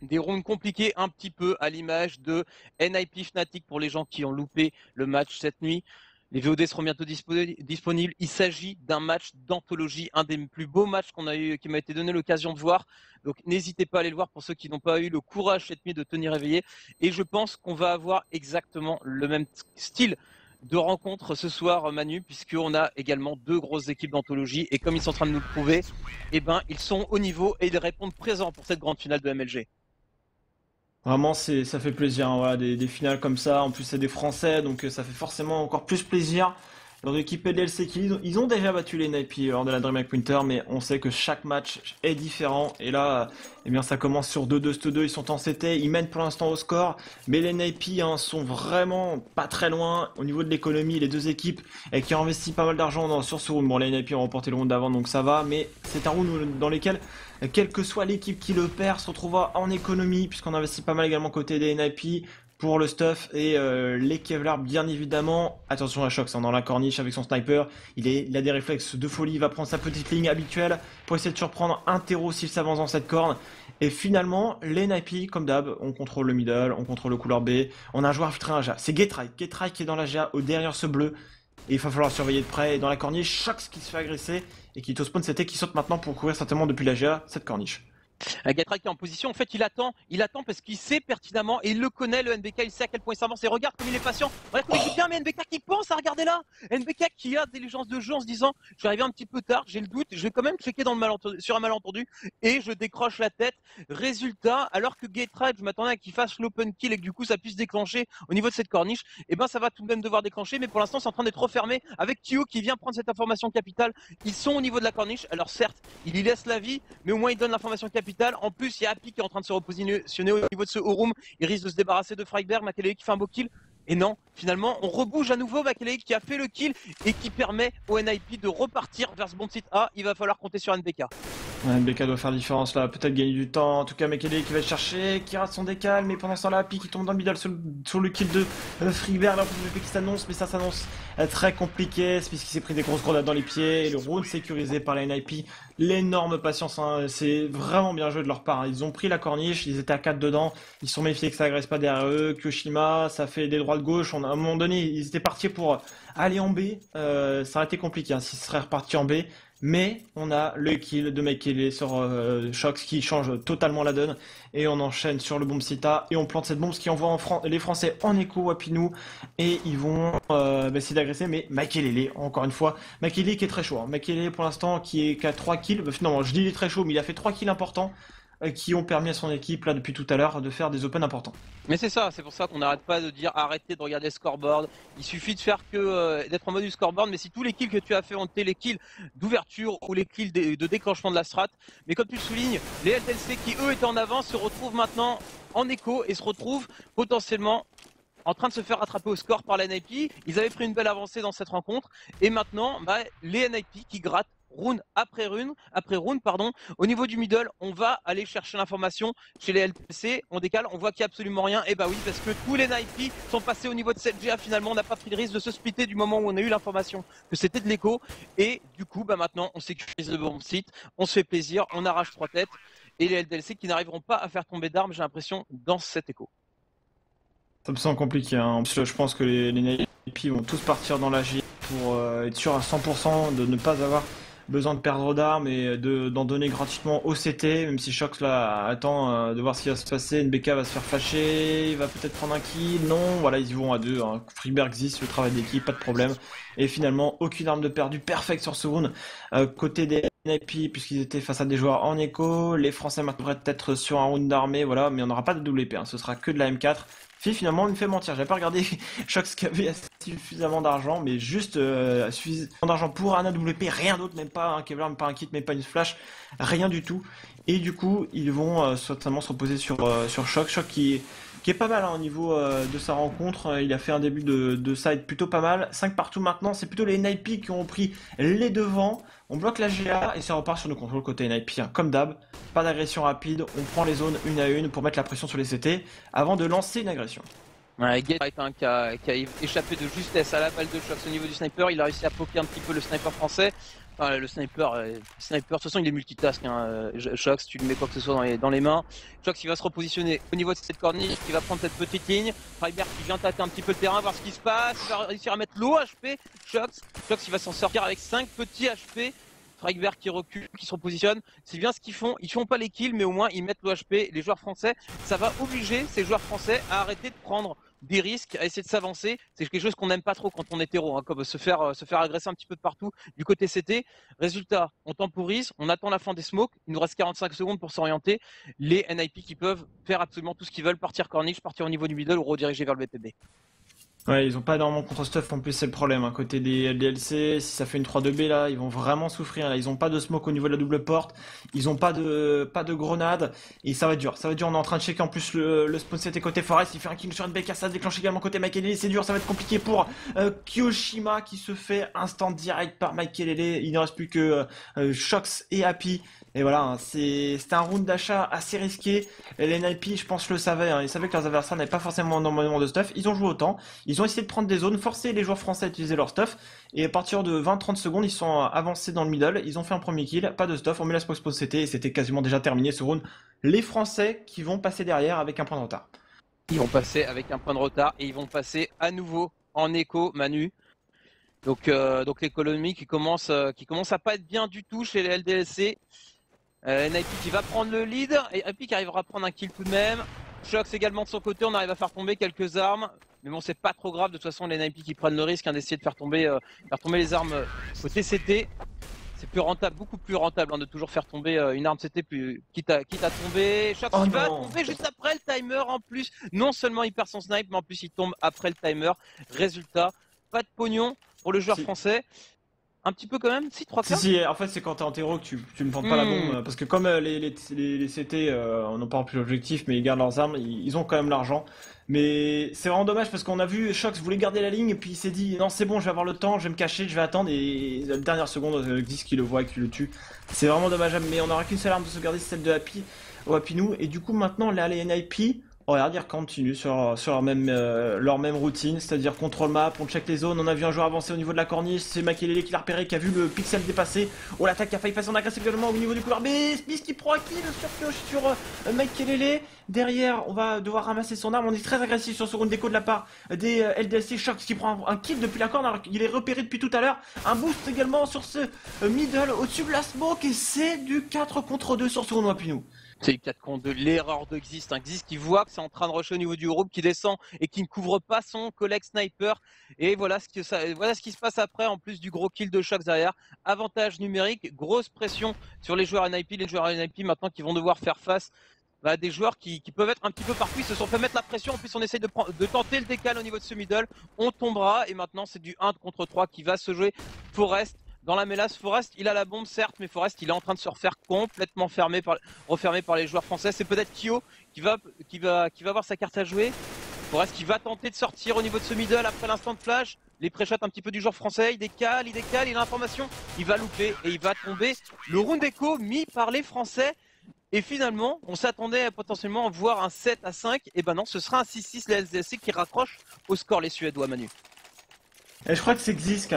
des rounds compliqués un petit peu à l'image de NIP Fnatic pour les gens qui ont loupé le match cette nuit. Les VOD seront bientôt disponibles. Il s'agit d'un match d'anthologie, un des plus beaux matchs qui m'a été donné l'occasion de voir. Donc n'hésitez pas à aller le voir pour ceux qui n'ont pas eu le courage cette nuit de tenir éveillé. Et je pense qu'on va avoir exactement le même style de rencontre ce soir, Manu, puisqu'on a également deux grosses équipes d'anthologie. Et comme ils sont en train de nous le prouver, eh ben, ils sont au niveau et ils répondent présents pour cette grande finale de MLG. Vraiment, ça fait plaisir, hein, voilà, des finales comme ça. En plus, c'est des Français, donc ça fait forcément encore plus plaisir. Leur équipe LDLC, ils ont déjà battu les NIP lors de la DreamHack Winter, mais on sait que chaque match est différent. Et là, eh bien, ça commence sur 2-2-2, ils sont en CT, ils mènent pour l'instant au score. Mais les NIP sont vraiment pas très loin au niveau de l'économie. Les deux équipes qui ont investi pas mal d'argent sur ce round. Bon, les NIP ont remporté le round d'avant, donc ça va. Mais c'est un round dans lequel, quelle que soit l'équipe qui le perd, se retrouvera en économie, puisqu'on investit pas mal également côté des NIP. Pour le stuff et les Kevlar bien évidemment. Attention à Shox dans la corniche avec son sniper. Il a des réflexes de folie, il va prendre sa petite ligne habituelle pour essayer de surprendre un terreau s'il s'avance dans cette corne. Et finalement, les NIP, comme d'hab, on contrôle le middle, on contrôle le couloir B. On a un joueur infiltré un GA. C'est Getright qui est dans la GA au derrière ce bleu. Et il va falloir surveiller de près. Et dans la corniche, Shox qui se fait agresser et qui est au spawn CT qui saute maintenant pour courir certainement depuis la GA cette corniche. Getright qui est en position, en fait il attend parce qu'il sait pertinemment et il le connaît le NBK, il sait à quel point il s'avance et regarde comme il est patient. Regarde comme il joue bien, mais NBK qui pense à regarder là, NBK qui a d'intelligence de jeu en se disant je suis arrivé un petit peu tard, j'ai le doute, je vais quand même checker sur un malentendu et je décroche la tête. Résultat, alors que Getright, je m'attendais à qu'il fasse l'open kill et que du coup ça puisse déclencher au niveau de cette corniche, et ben ça va tout de même devoir déclencher, mais pour l'instant c'est en train d'être refermé avec Tio qui vient prendre cette information capitale. Ils sont au niveau de la corniche, alors certes il y laisse la vie, mais au moins il donne l'information capitale. En plus, il y a Happy qui est en train de se repositionner au niveau de ce haut room. Il risque de se débarrasser de Freeberg, Makelele qui fait un beau kill. Et non, finalement, on rebouge à nouveau Makelele qui a fait le kill et qui permet au NIP de repartir vers ce bon site A. Il va falloir compter sur NBK. Ouais, BK doit faire la différence là, peut-être gagner du temps. En tout cas, Mekele qui va le chercher, qui rate son décal, mais pendant ce temps-là, Happy qui tombe dans le middle sur le kill de Freeberg. Là, on qui s'annonce, mais ça s'annonce très compliqué. C'est puisqu'il s'est pris des grosses grenades dans les pieds. Et le round sécurisé par la NIP. L'énorme patience, hein. C'est vraiment bien joué de leur part, hein. Ils ont pris la corniche, ils étaient à 4 dedans. Ils sont méfiés que ça agresse pas derrière eux. Kyoshima, ça fait des droits de gauche. À un moment donné, ils étaient partis pour aller en B. Ça aurait été compliqué hein, s'ils seraient repartis en B. Mais on a le kill de Mekele sur Shox qui change totalement la donne. Et on enchaîne sur le bomb Sita. Et on plante cette bombe, ce qui envoie les Français en écho Wapinou. Et ils vont essayer d'agresser. Mais Mekele, encore une fois. Mekele qui est très chaud. Hein. Mekele pour l'instant qui a 3 kills. Finalement, je dis il est très chaud, mais il a fait 3 kills importants. Qui ont permis à son équipe, là, depuis tout à l'heure, de faire des opens importants. Mais c'est ça, c'est pour ça qu'on n'arrête pas de dire arrêtez de regarder le scoreboard. Il suffit de faire que d'être en mode du scoreboard, mais si tous les kills que tu as fait ont été les kills d'ouverture ou les kills de déclenchement de la strat, mais comme tu le soulignes, les LTLC qui eux étaient en avance se retrouvent maintenant en écho et se retrouvent potentiellement en train de se faire rattraper au score par la NIP. Ils avaient pris une belle avancée dans cette rencontre et maintenant les NIP qui grattent round après round, pardon. Au niveau du middle, on va aller chercher l'information chez les LTC. On décale, on voit qu'il n'y a absolument rien. Et bah oui, parce que tous les NIP sont passés au niveau de cette GA. Finalement, on n'a pas pris le risque de se splitter du moment où on a eu l'information que c'était de l'écho. Et du coup, maintenant, on sécurise le bon site. On se fait plaisir, on arrache 3 têtes. Et les LTC qui n'arriveront pas à faire tomber d'armes, j'ai l'impression, dans cet écho. Ça me semble compliqué. Hein. En plus, je pense que les NIP vont tous partir dans la J pour être sûr à 100% de ne pas avoir besoin de perdre d'armes et d'en donner gratuitement au CT, même si Shox là attend de voir ce qui va se passer. NBK va se faire fâcher, il va peut-être prendre un kill. Non, voilà, ils y vont à deux. Hein. Freeberg existe, le travail d'équipe, pas de problème. Et finalement, aucune arme de perdu, perfect sur ce round. Côté des NIP, puisqu'ils étaient face à des joueurs en écho, les Français devraient être sur un round d'armée, voilà, mais on n'aura pas de double épée, hein. Ce sera que de la M4. Finalement, il me fait mentir. J'avais pas regardé Shox qui avait suffisamment d'argent, mais juste suffisamment d'argent pour un AWP, rien d'autre, même pas un Kevlar, même pas un kit, même pas une flash, rien du tout. Et du coup, ils vont certainement se reposer sur Shox. Shox qui est pas mal hein, au niveau de sa rencontre. Il a fait un début de side plutôt pas mal. 5 partout maintenant, c'est plutôt les NIP qui ont pris les devants. On bloque la GA et ça repart sur nos contrôles côté NIP. Hein. Comme d'hab, pas d'agression rapide, on prend les zones une à une pour mettre la pression sur les CT avant de lancer une agression. Ouais, Gate qui a échappé de justesse à la balle de Shox au niveau du sniper. Il a réussi à poker un petit peu le sniper français. Enfin, le sniper, de toute façon, il est multitask. Hein. Shox, tu lui mets quoi que ce soit dans les mains. Shox, il va se repositionner au niveau de cette corniche, il va prendre cette petite ligne. Freiberg qui vient tâter un petit peu le terrain, voir ce qui se passe. Il va réussir à mettre l'OHP. Shox, il va s'en sortir avec 5 petits HP. Freiberg qui recule, qui se repositionne. C'est bien ce qu'ils font. Ils font pas les kills, mais au moins ils mettent l'OHP. Les joueurs français, ça va obliger ces joueurs français à arrêter de prendre des risques, à essayer de s'avancer. C'est quelque chose qu'on n'aime pas trop quand on est héros, hein, comme se faire agresser un petit peu de partout du côté CT. Résultat, on temporise, on attend la fin des smokes. Il nous reste 45 secondes pour s'orienter. Les NIP qui peuvent faire absolument tout ce qu'ils veulent, partir corniche, partir au niveau du middle ou rediriger vers le BPB. Ouais, ils ont pas énormément contre stuff en plus, c'est le problème. Hein. Côté des LDLC, si ça fait une 3-2B là, ils vont vraiment souffrir. Là. Ils ont pas de smoke au niveau de la double porte, ils ont pas de grenade et ça va être dur. Ça va être dur. On est en train de checker en plus le spawn CT côté Forest. Il fait un kill sur une BK, ça se déclenche également côté Makelele. C'est dur, ça va être compliqué pour Kyoshima qui se fait instant direct par Makelele. Il ne reste plus que Shox et Happy. Et voilà, hein, c'était un round d'achat assez risqué. Les NIP, je pense, le savaient. Hein. Ils savaient que leurs adversaires n'avaient pas forcément énormément de stuff. Ils ont joué autant. Ils ont essayé de prendre des zones, forcer les joueurs français à utiliser leur stuff. Et à partir de 20-30 secondes, ils sont avancés dans le middle. Ils ont fait un premier kill, pas de stuff. On met la smoke spawn CT et c'était quasiment déjà terminé ce round. Les Français qui vont passer derrière avec un point de retard. Ils vont passer avec un point de retard et ils vont passer à nouveau en écho, Manu. Donc l'économie qui commence à pas être bien du tout chez les LDLC. NIP qui va prendre le lead et NIP qui arrivera à prendre un kill tout de même. Shox également de son côté, on arrive à faire tomber quelques armes. Mais bon, c'est pas trop grave, de toute façon, les NIP qui prennent le risque d'essayer de faire tomber les armes côté CT. C'est plus rentable, beaucoup plus rentable hein, de toujours faire tomber une arme CT quitte à tomber. Shox qui va tomber juste après le timer en plus. Non seulement il perd son snipe, mais en plus il tombe après le timer. Résultat, pas de pognon pour le joueur français. Un petit peu quand même? Si, trois Si, quarts? si, en fait, c'est quand t'es en terreau que tu ne plantes pas la bombe. Parce que comme les CT n'ont pas rempli l'objectif, mais ils gardent leurs armes, ils ont quand même l'argent. Mais c'est vraiment dommage parce qu'on a vu Shox voulait garder la ligne et puis il s'est dit non, c'est bon, je vais avoir le temps, je vais me cacher, je vais attendre. Et la dernière seconde, Xyz qui le voit et qui le tue. C'est vraiment dommageable. Mais on n'aura qu'une seule arme de sauvegarder, c'est celle de Happy, au Happy Nous. Et du coup, maintenant, là, les NIP. Oh, regarde, ils continuent sur leur même routine, c'est-à-dire contrôle map, on check les zones, on a vu un joueur avancer au niveau de la corniche, c'est Makelele qui l'a repéré, qui a vu le pixel dépasser. Oh, l'attaque qui a failli passer en agressif également au niveau du couloir, mais Smith qui prend un kill sur pioche sur Makelele. Derrière, on va devoir ramasser son arme, on est très agressif sur ce round d'écho de la part des LDLC. Shox qui prend un kill depuis la corne, alors qu'il est repéré depuis tout à l'heure. Un boost également sur ce middle au-dessus de la smoke, et c'est du 4 contre 2 sur ce round Wapinou. C'est le 4 contre 2, l'erreur de Xyz. Un Xyz qui voit que c'est en train de rusher au niveau du groupe, qui descend et qui ne couvre pas son collègue sniper. Et voilà ce qui se passe après, en plus du gros kill de Shox derrière. Avantage numérique, grosse pression sur les joueurs NIP. Les joueurs NIP maintenant qui vont devoir faire face à des joueurs qui peuvent être un petit peu partout. Ils se sont fait mettre la pression. En plus, on essaye de tenter le décal au niveau de ce middle. On tombera et maintenant c'est du 1 contre 3 qui va se jouer. Forest dans la mélasse. Forest, il a la bombe certes, mais Forest, il est en train de se refaire complètement refermé par les joueurs français. C'est peut-être Kyo qui va avoir sa carte à jouer. Forest qui va tenter de sortir au niveau de ce middle après l'instant de flash. Les pré-shots un petit peu du joueur français, il décale, il a l'information, il va louper et il va tomber. Le round écho mis par les Français. Et finalement, on s'attendait à potentiellement voir un 7-5. Et ben non, ce sera un 6-6 les LDLC qui raccroche au score les Suédois, Manu. Et je crois que c'est Xyz qui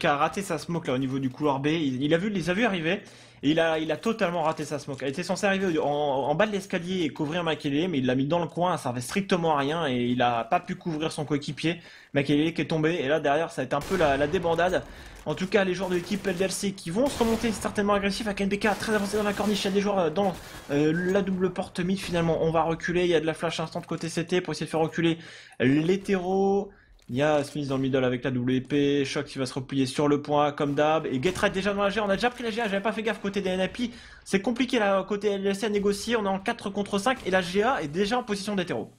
a raté sa smoke là au niveau du couloir B. Il les a vus arriver et il a totalement raté sa smoke. Elle était censée arriver en bas de l'escalier et couvrir Makelele, mais il l'a mis dans le coin, ça servait strictement à rien et il a pas pu couvrir son coéquipier. Makelele qui est tombé et là derrière ça a été un peu la débandade. En tout cas, les joueurs de l'équipe LDLC qui vont se remonter certainement agressifs avec NBK très avancé dans la corniche. Il y a des joueurs dans la double porte mid finalement. On va reculer, il y a de la flash instant côté CT pour essayer de faire reculer l'hétéro. Il y a Smith dans le middle avec la WP, Shox qui va se replier sur le point comme d'hab, et Getright déjà dans la GA, on a déjà pris la GA, j'avais pas fait gaffe côté des NIP, c'est compliqué là côté LLC à négocier, on est en 4 contre 5 et la GA est déjà en position d'hétéro.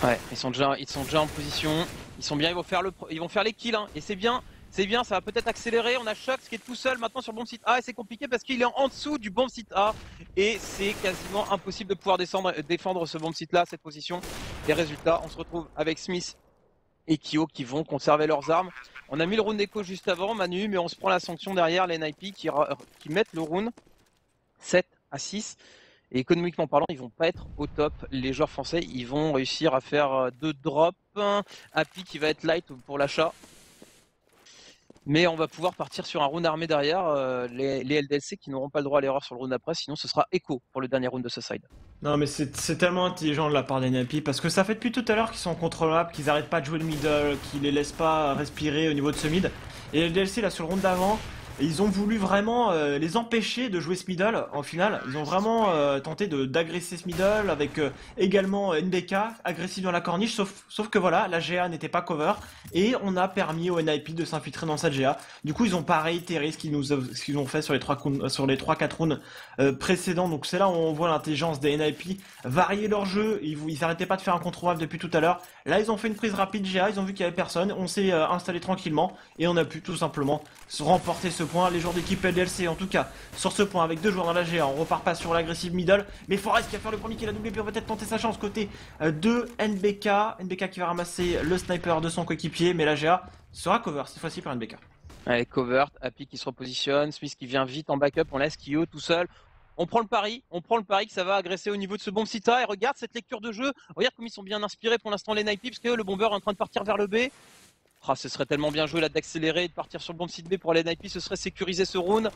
Ouais, ils sont déjà en position, ils sont bien, ils vont faire les kills, hein, et c'est bien, ça va peut-être accélérer. On a Shox qui est tout seul maintenant sur le bomb site A et c'est compliqué parce qu'il est en dessous du bomb site A et c'est quasiment impossible de pouvoir défendre ce bomb site là, cette position. Et résultat, on se retrouve avec Smith et Kyo qui vont conserver leurs armes. On a mis le round d'écho juste avant, Manu, mais on se prend la sanction derrière, les NIP qui mettent le round 7-6. Et économiquement parlant, ils vont pas être au top. Les joueurs français, ils vont réussir à faire 2 drops. Happy qui va être light pour l'achat. Mais on va pouvoir partir sur un round armé derrière. Les LDLC qui n'auront pas le droit à l'erreur sur le round après, sinon ce sera Echo pour le dernier round de ce side. Non mais c'est tellement intelligent de la part des NIP parce que ça fait depuis tout à l'heure qu'ils sont contrôlables, qu'ils arrêtent pas de jouer le middle, qu'ils les laissent pas respirer au niveau de ce mid. Et les LDLC là sur le round d'avant, ils ont voulu vraiment les empêcher de jouer ce middle en finale. Ils ont vraiment tenté d'agresser ce middle avec également NBK agressif dans la corniche. Sauf que voilà, la GA n'était pas cover et on a permis au NIP de s'infiltrer dans cette GA. Du coup, ils ont pas réitéré ce qu'ils ont fait sur les 3-4 rounds précédents. Donc c'est là où on voit l'intelligence des NIP varier leur jeu. Ils arrêtaient pas de faire un contrôle depuis tout à l'heure. Là, ils ont fait une prise rapide GA. Ils ont vu qu'il y avait personne. On s'est installé tranquillement et on a pu tout simplement se remporter ce point. Les joueurs d'équipe LDLC en tout cas sur ce point avec 2 joueurs dans la GA, on repart pas sur l'agressive middle, mais Forest qui va faire le premier qui a doublé puis on va peut-être tenter sa chance côté de NBK qui va ramasser le sniper de son coéquipier, mais la GA sera cover cette fois-ci par NBK. Allez, cover, Happy qui se repositionne, Smith qui vient vite en backup, on laisse Kyo tout seul. On prend le pari que ça va agresser au niveau de ce bomb site A et regarde cette lecture de jeu, regarde comme ils sont bien inspirés pour l'instant les NIP parce que le bomber est en train de partir vers le B. Ah, ce serait tellement bien joué là d'accélérer et de partir sur le bomb site B pour les NIP, ce serait sécuriser ce round.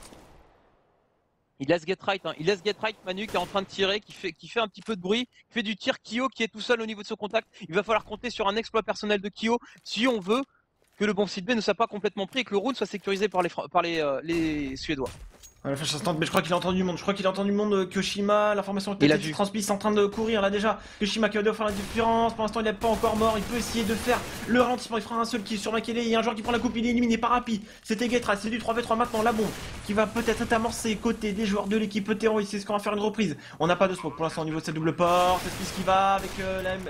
Il laisse Getright, Manu qui est en train de tirer, qui fait un petit peu de bruit, qui fait du tir. Kyo qui est tout seul au niveau de ce contact. Il va falloir compter sur un exploit personnel de Kyo si on veut que le bomb site B ne soit pas complètement pris et que le round soit sécurisé par les Suédois. La flash instant, mais je crois qu'il a entendu du monde. Kyoshima, l'information qui a été transmise, c'est en train de courir là déjà. Kyoshima qui va faire la différence. Pour l'instant, il n'est pas encore mort. Il peut essayer de faire le ralentissement. Il fera un seul kill sur Makelele. Il y a un joueur qui prend la coupe. Il est éliminé par Happy. C'était Getright. C'est du 3v3 maintenant. La bombe qui va peut-être être amorcée côté des joueurs de l'équipe hétéro. Ici, c'est ce qu'on va faire une reprise. On n'a pas de smoke pour l'instant au niveau de cette double porte. C'est ce qui va avec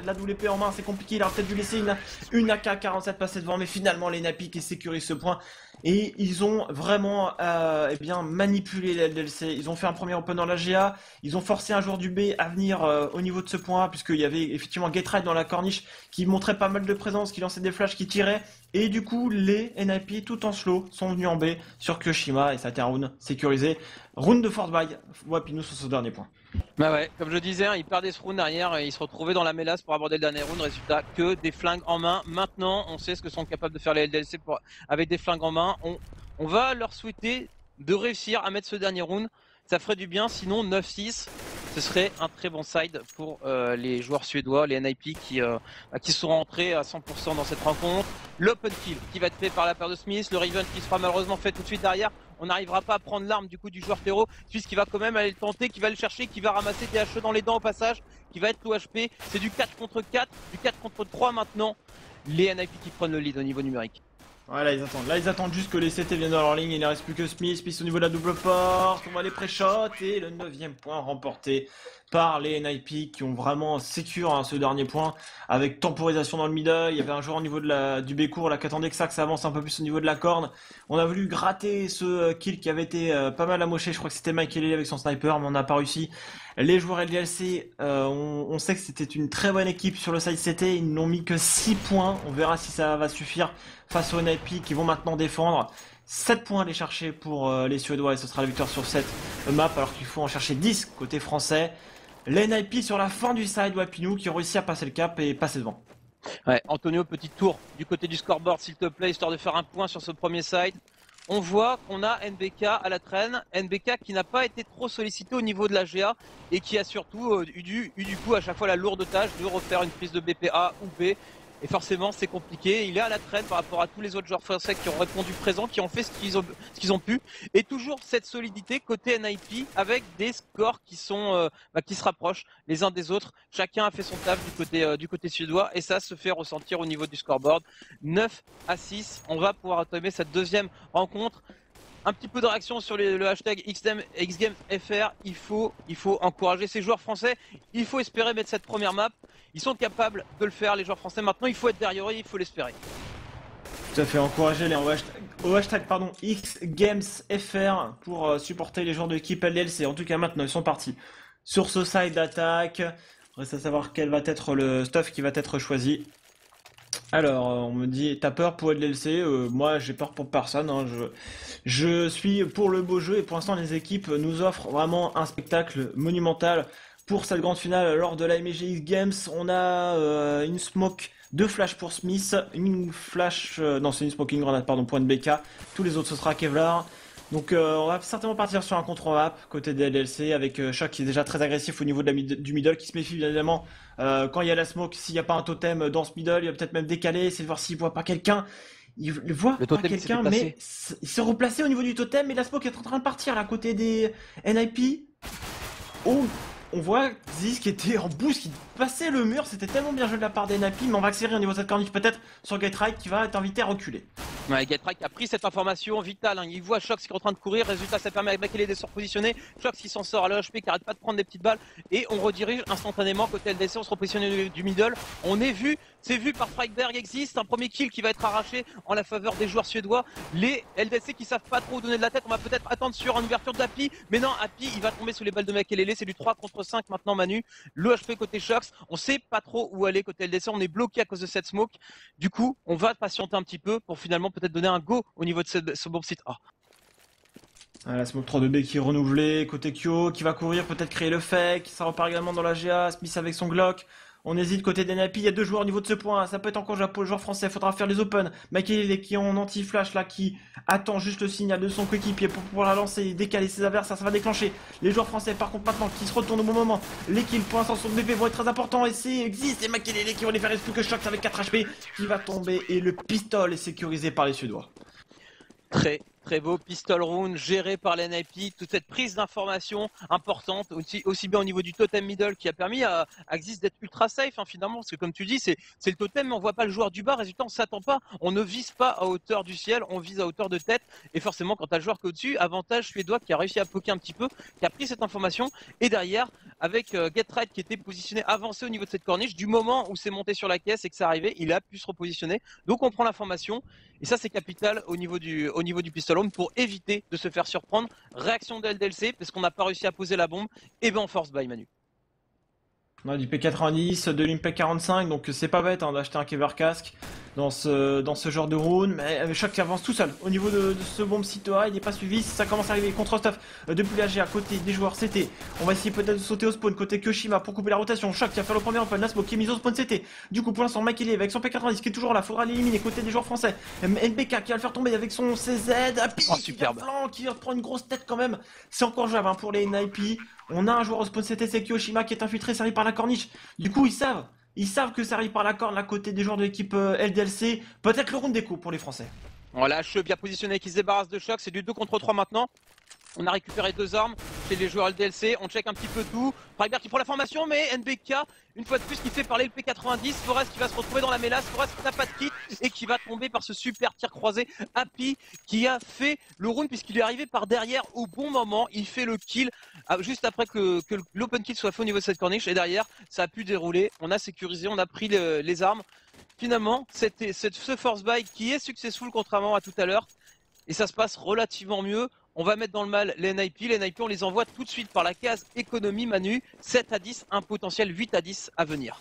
la double épée en main. C'est compliqué. Il aurait peut-être dû laisser une AK-47 passer devant. Mais finalement, les NIP qui sécurisent ce point. et ils ont vraiment eh bien, manipulé les LDLC. Ils ont fait un premier open dans la GA, ils ont forcé un joueur du B à venir au niveau de ce point, puisqu'il y avait effectivement Getride dans la corniche qui montrait pas mal de présence, qui lançait des flashs, qui tirait, et du coup les NIP tout en slow sont venus en B sur Kyoshima, et ça a été un round sécurisé. Round de force by Wapinu sur ce dernier point. Bah ouais, comme je le disais, il perdait ce round derrière et il se retrouvait dans la mélasse pour aborder le dernier round. Résultat, que des flingues en main. Maintenant, on sait ce que sont capables de faire les LDLC avec des flingues en main. On va leur souhaiter de réussir à mettre ce dernier round. Ça ferait du bien, sinon 9-6, ce serait un très bon side pour les joueurs suédois, les NIP qui sont rentrés à 100% dans cette rencontre. L'open kill qui va être fait par la paire de Smith, le Riven qui sera malheureusement fait tout de suite derrière. On n'arrivera pas à prendre l'arme du coup du joueur terreau, puisqu'il va quand même aller le tenter, qui va le chercher, qui va ramasser des HE dans les dents au passage, qui va être l'OHP. C'est du 4 contre 4, du 4 contre 3 maintenant. Les NIP qui prennent le lead au niveau numérique. Ouais, là ils attendent juste que les CT viennent dans leur ligne, il ne reste plus que Smith au niveau de la double porte, on va les pré-shots et le 9ème point remporté par les NIP qui ont vraiment sécure ce dernier point avec temporisation dans le middle. Il y avait un joueur au niveau du B court là qui attendait que ça avance un peu plus au niveau de la corne. On a voulu gratter ce kill qui avait été pas mal amoché, je crois que c'était Mike Kelly avec son sniper mais on n'a pas réussi. Les joueurs LDLC, on sait que c'était une très bonne équipe sur le side CT, ils n'ont mis que 6 points, on verra si ça va suffire face aux NIP qui vont maintenant défendre. 7 points à aller chercher pour les Suédois et ce sera la victoire sur cette map alors qu'il faut en chercher 10 côté français. Les NIP sur la fin du side, Wapinu qui ont réussi à passer le cap et passer devant. Ouais, Antonio, petit tour du côté du scoreboard s'il te plaît, histoire de faire un point sur ce premier side. On voit qu'on a NBK à la traîne, NBK qui n'a pas été trop sollicité au niveau de la GA et qui a surtout eu du coup à chaque fois la lourde tâche de refaire une prise de BPA ou B. Et forcément c'est compliqué, il est à la traîne par rapport à tous les autres joueurs français qui ont répondu présent, qui ont fait ce qu'ils ont pu. Et toujours cette solidité côté NIP avec des scores qui se rapprochent les uns des autres. Chacun a fait son taf du côté suédois et ça se fait ressentir au niveau du scoreboard. 9-6, on va pouvoir entamer cette deuxième rencontre. Un petit peu de réaction sur le hashtag XGameFR, il faut encourager ces joueurs français, il faut espérer mettre cette première map, ils sont capables de le faire les joueurs français, maintenant il faut être derrière eux, il faut l'espérer. Tout à fait, encourager les au hashtag XGamesFR pour supporter les joueurs de l'équipe LDLC, en tout cas maintenant ils sont partis sur ce side d'attaque, reste à savoir quel va être le stuff qui va être choisi. Alors, on me dit, t'as peur pour LDLC? Moi, j'ai peur pour personne. Hein. Je suis pour le beau jeu et pour l'instant, les équipes nous offrent vraiment un spectacle monumental pour cette grande finale lors de la MGX Games. On a une smoke de flash pour Smith, une flash, non, c'est une smoking grenade, pardon, pour NBK. Tous les autres, ce sera Kevlar. Donc on va certainement partir sur un contre map côté des LDLC avec Shock qui est déjà très agressif au niveau du middle, qui se méfie bien évidemment quand il y a la smoke, s'il n'y a pas un totem dans ce middle, il va peut-être même décaler, essayer de voir s'il voit pas quelqu'un. Il voit pas quelqu'un, mais il s'est replacé au niveau du totem et la smoke est en train de partir là, à côté des NIP. Oh, on voit Ziz qui était en boost, qui passait le mur, c'était tellement bien joué de la part des NIP, mais on va accélérer au niveau de cette corniche peut-être sur Getride qui va être invité à reculer. Ouais, Getride a pris cette information vitale, hein. Il voit Shox qui est en train de courir, résultat ça permet à Makele de se repositionner, Shox qui s'en sort à l'HP qui arrête pas de prendre des petites balles et on redirige instantanément côté LDC, on se repositionne du middle, c'est vu par Freyberg existe, un premier kill qui va être arraché en la faveur des joueurs suédois, les LDC qui savent pas trop où donner de la tête, on va peut-être attendre sur une ouverture d'Happy, mais non, Happy il va tomber sous les balles de Makele, c'est du 3 contre 5 maintenant Manu, le HP côté Shox, on sait pas trop où aller côté LDC, on est bloqué à cause de cette smoke, du coup on va patienter un petit peu pour finalement peut-être donner un go au niveau de ce bomb site A. Ah, la smoke 3-2B qui est renouvelée, côté Kyo qui va courir, peut-être créer le fake, ça repart également dans la GA, Smith avec son Glock. On hésite côté des NIP, il y a deux joueurs au niveau de ce point, ça peut être encore pour le joueur français, faudra faire les open. Makele qui est en anti-flash là, qui attend juste le signal de son coéquipier pour pouvoir la lancer et décaler ses adversaires, ça va déclencher. Les joueurs français par contre maintenant qui se retournent au bon moment, les kills pour l'instant sur le BP vont être très importants et c'est existe et Makele qui va les faire plus que Shox avec 4 HP qui va tomber et le pistolet est sécurisé par les Suédois. Très Très beau pistol round géré par l'NIP, toute cette prise d'information importante, aussi bien au niveau du totem middle qui a permis à Axis d'être ultra safe finalement, parce que comme tu dis, c'est le totem mais on voit pas le joueur du bas, résultat on s'attend pas, on ne vise pas à hauteur du ciel, on vise à hauteur de tête, et forcément quand tu as le joueur qui est au-dessus, avantage suédois qui a réussi à poker un petit peu, qui a pris cette information, et derrière, avec Get Right qui était positionné avancé au niveau de cette corniche, du moment où c'est monté sur la caisse et que c'est arrivé, il a pu se repositionner, donc on prend l'information, et ça c'est capital au niveau du pistol round pour éviter de se faire surprendre. Réaction de LDLC parce qu'on n'a pas réussi à poser la bombe, et ben on force buy Manu. On a du P90, de l'Impec 45, donc c'est pas bête d'acheter un Kever Casque dans ce genre de round, mais Shock qui avance tout seul. Au niveau de ce bombe site A, il n'est pas suivi, ça commence à arriver contre stuff depuis l'AG à côté des joueurs CT. On va essayer peut-être de sauter au spawn côté Kyoshima pour couper la rotation. Shock qui va faire le premier open, Nasmo qui est mis au spawn CT. Du coup pour l'instant Mike il est avec son P90 qui est toujours là, faudra l'éliminer côté des joueurs français. NBK qui va le faire tomber avec son CZ, superbe. qui va prendre une grosse tête quand même. C'est encore jouable pour les NIP. On a un joueur au spawn CT, c'est Kyoshima qui est infiltré, servi par la corniche. Du coup, ils savent que ça arrive par la corne, à côté des joueurs de l'équipe LDLC. Peut-être le round d'écho pour les Français. Voilà, Cheux bien positionné qui se débarrasse de Choc, c'est du 2 contre 3 maintenant. On a récupéré 2 armes chez les joueurs LDLC, on check un petit peu tout. Fragberg qui prend la formation, mais NBK, une fois de plus, qui fait parler le P90. Forest qui va se retrouver dans la mélasse, Forest qui n'a pas de kit et qui va tomber par ce super tir croisé. Happy qui a fait le round puisqu'il est arrivé par derrière au bon moment. Il fait le kill juste après que l'open kill soit fait au niveau de cette corniche. Et derrière, ça a pu dérouler. On a sécurisé, on a pris les armes. Finalement, ce force buy qui est successful contrairement à tout à l'heure. Et ça se passe relativement mieux. On va mettre dans le mal les NIP. Les NIP, on les envoie tout de suite par la case économie Manu. 7 à 10, un potentiel 8 à 10 à venir.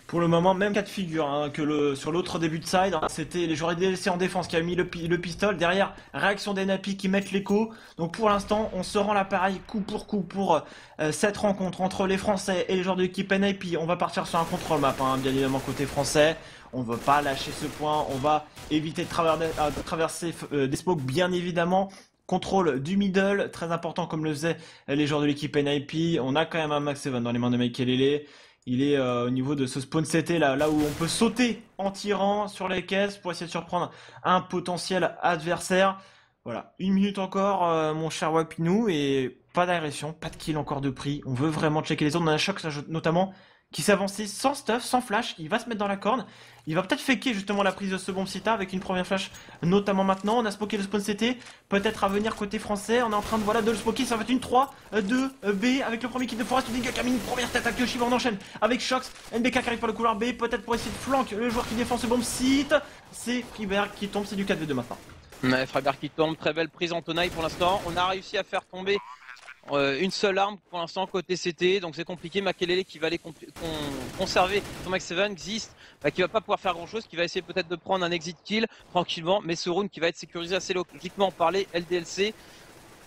Pour le moment, même cas de figure que sur l'autre début de side. C'était les joueurs LDLC en défense qui a mis le pistol. Derrière, réaction des NIP qui mettent l'écho. Donc pour l'instant, on se rend l'appareil coup pour cette rencontre entre les Français et les joueurs de l'équipe NIP. On va partir sur un contrôle map, bien évidemment côté français. On ne veut pas lâcher ce point. On va éviter de traverser des smokes, bien évidemment. Contrôle du middle, très important comme le faisaient les joueurs de l'équipe NIP. On a quand même un Max 7 dans les mains de Makelele. Il est au niveau de ce spawn CT là où on peut sauter en tirant sur les caisses pour essayer de surprendre un potentiel adversaire. Voilà, 1 minute encore mon cher Wapinou et pas d'agression, pas de kill encore de prix. On veut vraiment checker les zones. On a un Choc notamment qui s'est avancé sans stuff, sans flash. Il va se mettre dans la corne. Il va peut-être faker justement la prise de ce bomb sita avec une première flash, notamment maintenant. On a spoké le spawn CT, peut-être à venir côté français. On est en train de le spoker. Ça va être une 3-2-B avec le premier kill de Forest. Udinga qui a mis une première tête à Kyoshima. On enchaîne avec Shox. NBK qui arrive par le couloir B, peut-être pour essayer de flank le joueur qui défend ce bomb site. C'est Friberg qui tombe, c'est du 4v2 maintenant. Ouais, Friberg qui tombe, très belle prise en tenaille pour l'instant. On a réussi à faire tomber une seule arme pour l'instant côté CT, donc c'est compliqué. Makelele qui va aller conserver son Max 7, Xist qui va pas pouvoir faire grand chose, qui va essayer peut-être de prendre un exit kill tranquillement, mais ce round qui va être sécurisé assez logiquement par les LDLC.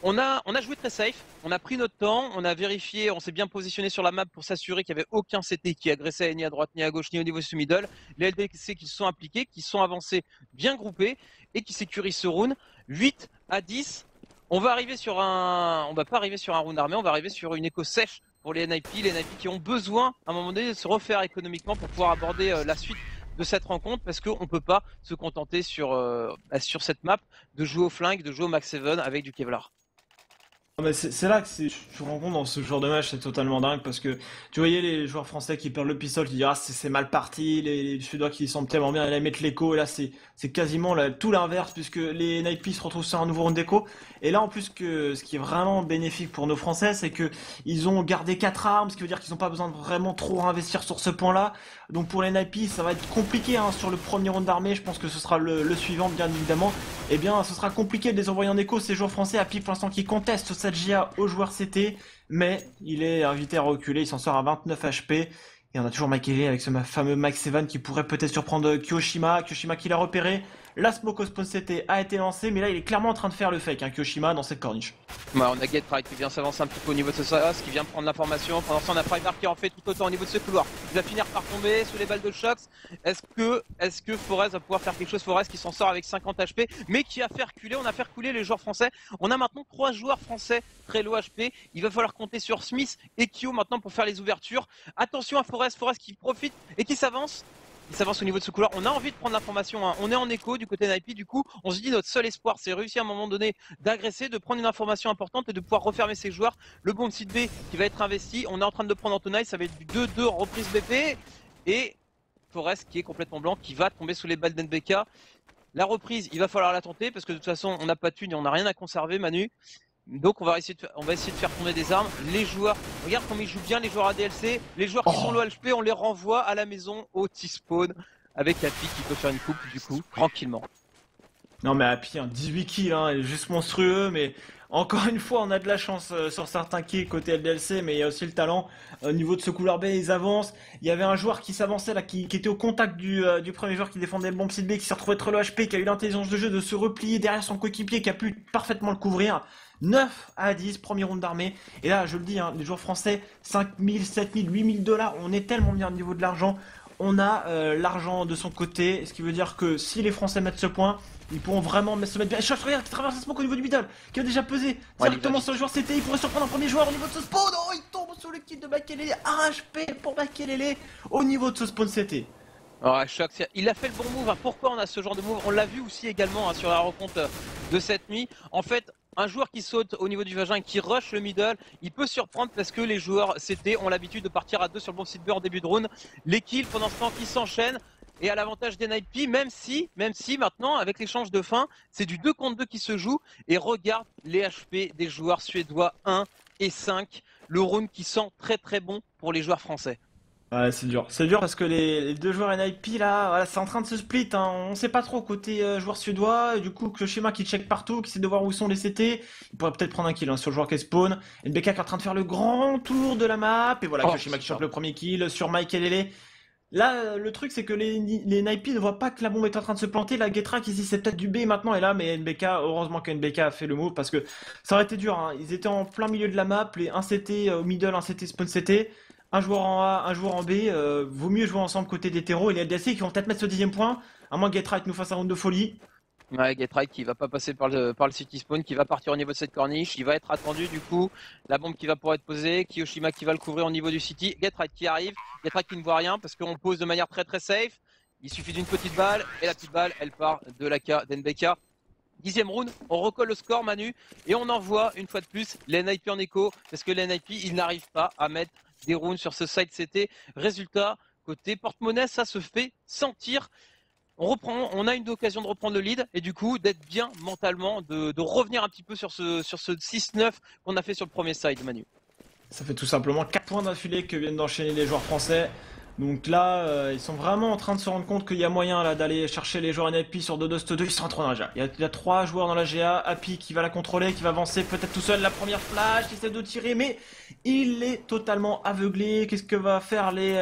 On a joué très safe, on a pris notre temps, on a vérifié, on s'est bien positionné sur la map pour s'assurer qu'il n'y avait aucun CT qui agressait ni à droite ni à gauche ni au niveau du middle. Les LDLC qui se sont impliqués, qui sont avancés bien groupés et qui sécurisent ce round. 8 à 10. On va pas arriver sur un round armé, on va arriver sur une écho sèche pour les NIP qui ont besoin à un moment donné de se refaire économiquement pour pouvoir aborder la suite de cette rencontre, parce qu'on ne peut pas se contenter sur cette map de jouer au flingue, de jouer au Max 7 avec du Kevlar. C'est là que tu te rends compte dans ce genre de match, c'est totalement dingue parce que tu voyais les joueurs français qui perdent le pistol, tu dis c'est mal parti, les Suédois qui sont tellement bien, ils mettent l'écho et là c'est quasiment tout l'inverse puisque les NIP se retrouvent sur un nouveau round d'écho et là en plus ce qui est vraiment bénéfique pour nos Français c'est que ils ont gardé 4 armes, ce qui veut dire qu'ils n'ont pas besoin de vraiment trop investir sur ce point-là. Donc pour les NIP ça va être compliqué sur le premier round d'armée, je pense que ce sera le suivant bien évidemment. Eh bien ce sera compliqué de les envoyer en écho, ces joueurs français à pied pour l'instant qui contestent cette GA aux joueurs CT, mais il est invité à reculer, il s'en sort à 29 HP. Et on a toujours Makelele avec ce fameux Max 7 qui pourrait peut-être surprendre Kyoshima qui l'a repéré. La smoke au spawn CT a été lancée, mais là il est clairement en train de faire le fake, Kyoshima dans cette corniche. Ouais, on a Get Right qui vient s'avancer un petit peu au niveau de ce sauce, qui vient prendre l'information. Pendant ce temps, on a Friberg qui en fait tout autant au niveau de ce couloir. Il va finir par tomber sous les balles de Shox. Est-ce que Forest va pouvoir faire quelque chose? Forest qui s'en sort avec 50 HP, mais qui a fait reculer. On a fait reculer les joueurs français. On a maintenant 3 joueurs français très low HP. Il va falloir compter sur Smith et Kyo maintenant pour faire les ouvertures. Attention à Forest qui profite et qui s'avance. il s'avance au niveau de ce couloir. On a envie de prendre l'information, hein. On est en écho du côté NIP, du coup, on se dit notre seul espoir, c'est réussir à un moment donné d'agresser, de prendre une information importante et de pouvoir refermer ses joueurs. Le bomb site B qui va être investi, on est en train de prendre Antonai, ça va être du 2-2 en reprise BP. Et Forest qui est complètement blanc, qui va tomber sous les balles d'NBK. La reprise, il va falloir la tenter parce que de toute façon, on n'a pas de thunes et on n'a rien à conserver, Manu. Donc on va essayer de faire tourner des armes. Les joueurs, regarde comme ils jouent bien les joueurs ADLC. Les joueurs qui sont low HP, on les renvoie à la maison au T-spawn avec Happy qui peut faire une coupe du coup, tranquillement. Non mais Happy, 18 kills, hein, il est juste monstrueux, mais encore une fois on a de la chance sur certains kills côté LDLC, mais il y a aussi le talent. Au niveau de ce couloir B, ils avancent. Il y avait un joueur qui s'avançait là, qui était au contact du premier joueur qui défendait le bomb site B, qui s'est retrouvé très low HP, qui a eu l'intelligence de jeu de se replier derrière son coéquipier, qui a pu parfaitement le couvrir. 9-10, premier round d'armée. Et là, je le dis, hein, les joueurs français, 5000, 7000, 8000 $, on est tellement bien au niveau de l'argent. On a l'argent de son côté, ce qui veut dire que si les Français mettent ce point, ils pourront vraiment se mettre bien. Cherche, regarde, qui traverse le smoke au niveau du middle, qui a déjà pesé directement sur le joueur CT. Il pourrait surprendre un premier joueur au niveau de ce spawn. Oh, il tombe sous le kill de Makelele. 1 HP pour Makelele au niveau de ce spawn CT. Ouais, Choc, il a fait le bon move, hein. Pourquoi on a ce genre de move? On l'a vu aussi également, hein, sur la rencontre de cette nuit. En fait, un joueur qui saute au niveau du vagin et qui rush le middle, il peut surprendre parce que les joueurs CT ont l'habitude de partir à 2 sur le bomb site B en début de round. Les kills pendant ce temps qui s'enchaînent et à l'avantage des NIP, même si maintenant avec l'échange de fin, c'est du 2 contre 2 qui se joue. Et regarde les HP des joueurs suédois 1 et 5, le round qui sent très très bon pour les joueurs français. Ouais, c'est dur. C'est dur parce que les deux joueurs NIP là, voilà, c'est en train de se split, hein. On sait pas trop côté joueur suédois. Et du coup, Kloshima qui check partout, qui essaie de voir où sont les CT. Il pourrait peut-être prendre un kill, hein, sur le joueur qui spawn. NBK qui est en train de faire le grand tour de la map. Et voilà, Kloshima qui chope le premier kill sur Makelele. Là, le truc, c'est que les NIP ne voient pas que la bombe est en train de se planter. La Getrak ici, c'est peut-être du B maintenant. Et là, mais NBK, heureusement que NBK a fait le move parce que ça aurait été dur, hein. Ils étaient en plein milieu de la map. Les 1 CT au middle, 1 CT spawn CT. Un joueur en A, un joueur en B, vaut mieux jouer ensemble côté des terreaux et les LDC qui vont peut-être mettre ce 10ème point, à moins que Getright nous fasse un round de folie. Ouais, Getright qui va pas passer par le city spawn, qui va partir au niveau de cette corniche, il va être attendu du coup, la bombe qui va pouvoir être posée, Kiyoshima qui va le couvrir au niveau du city, Getright qui arrive, Getright qui ne voit rien parce qu'on pose de manière très très safe, il suffit d'une petite balle et la petite balle elle part de l'AK d'NBK. 10ème round, on recolle le score Manu et on envoie une fois de plus les NIP en écho parce que les NIP ils n'arrivent pas à mettre des rounds sur ce side CT. Résultat, côté porte-monnaie, ça se fait sentir. On a une occasion de reprendre le lead et du coup d'être bien mentalement, de revenir un petit peu sur ce 6-9 qu'on a fait sur le premier side, Manu. Ça fait tout simplement 4 points d'affilée que viennent d'enchaîner les joueurs français. Donc là, ils sont vraiment en train de se rendre compte qu'il y a moyen là d'aller chercher les joueurs NIP sur 2-2-2. Ils sont en train dans la GA. Il y a 3 joueurs dans la GA. Happy qui va la contrôler, qui va avancer peut-être tout seul. La première flash, qui essaie de tirer, mais il est totalement aveuglé. Qu'est-ce que va faire les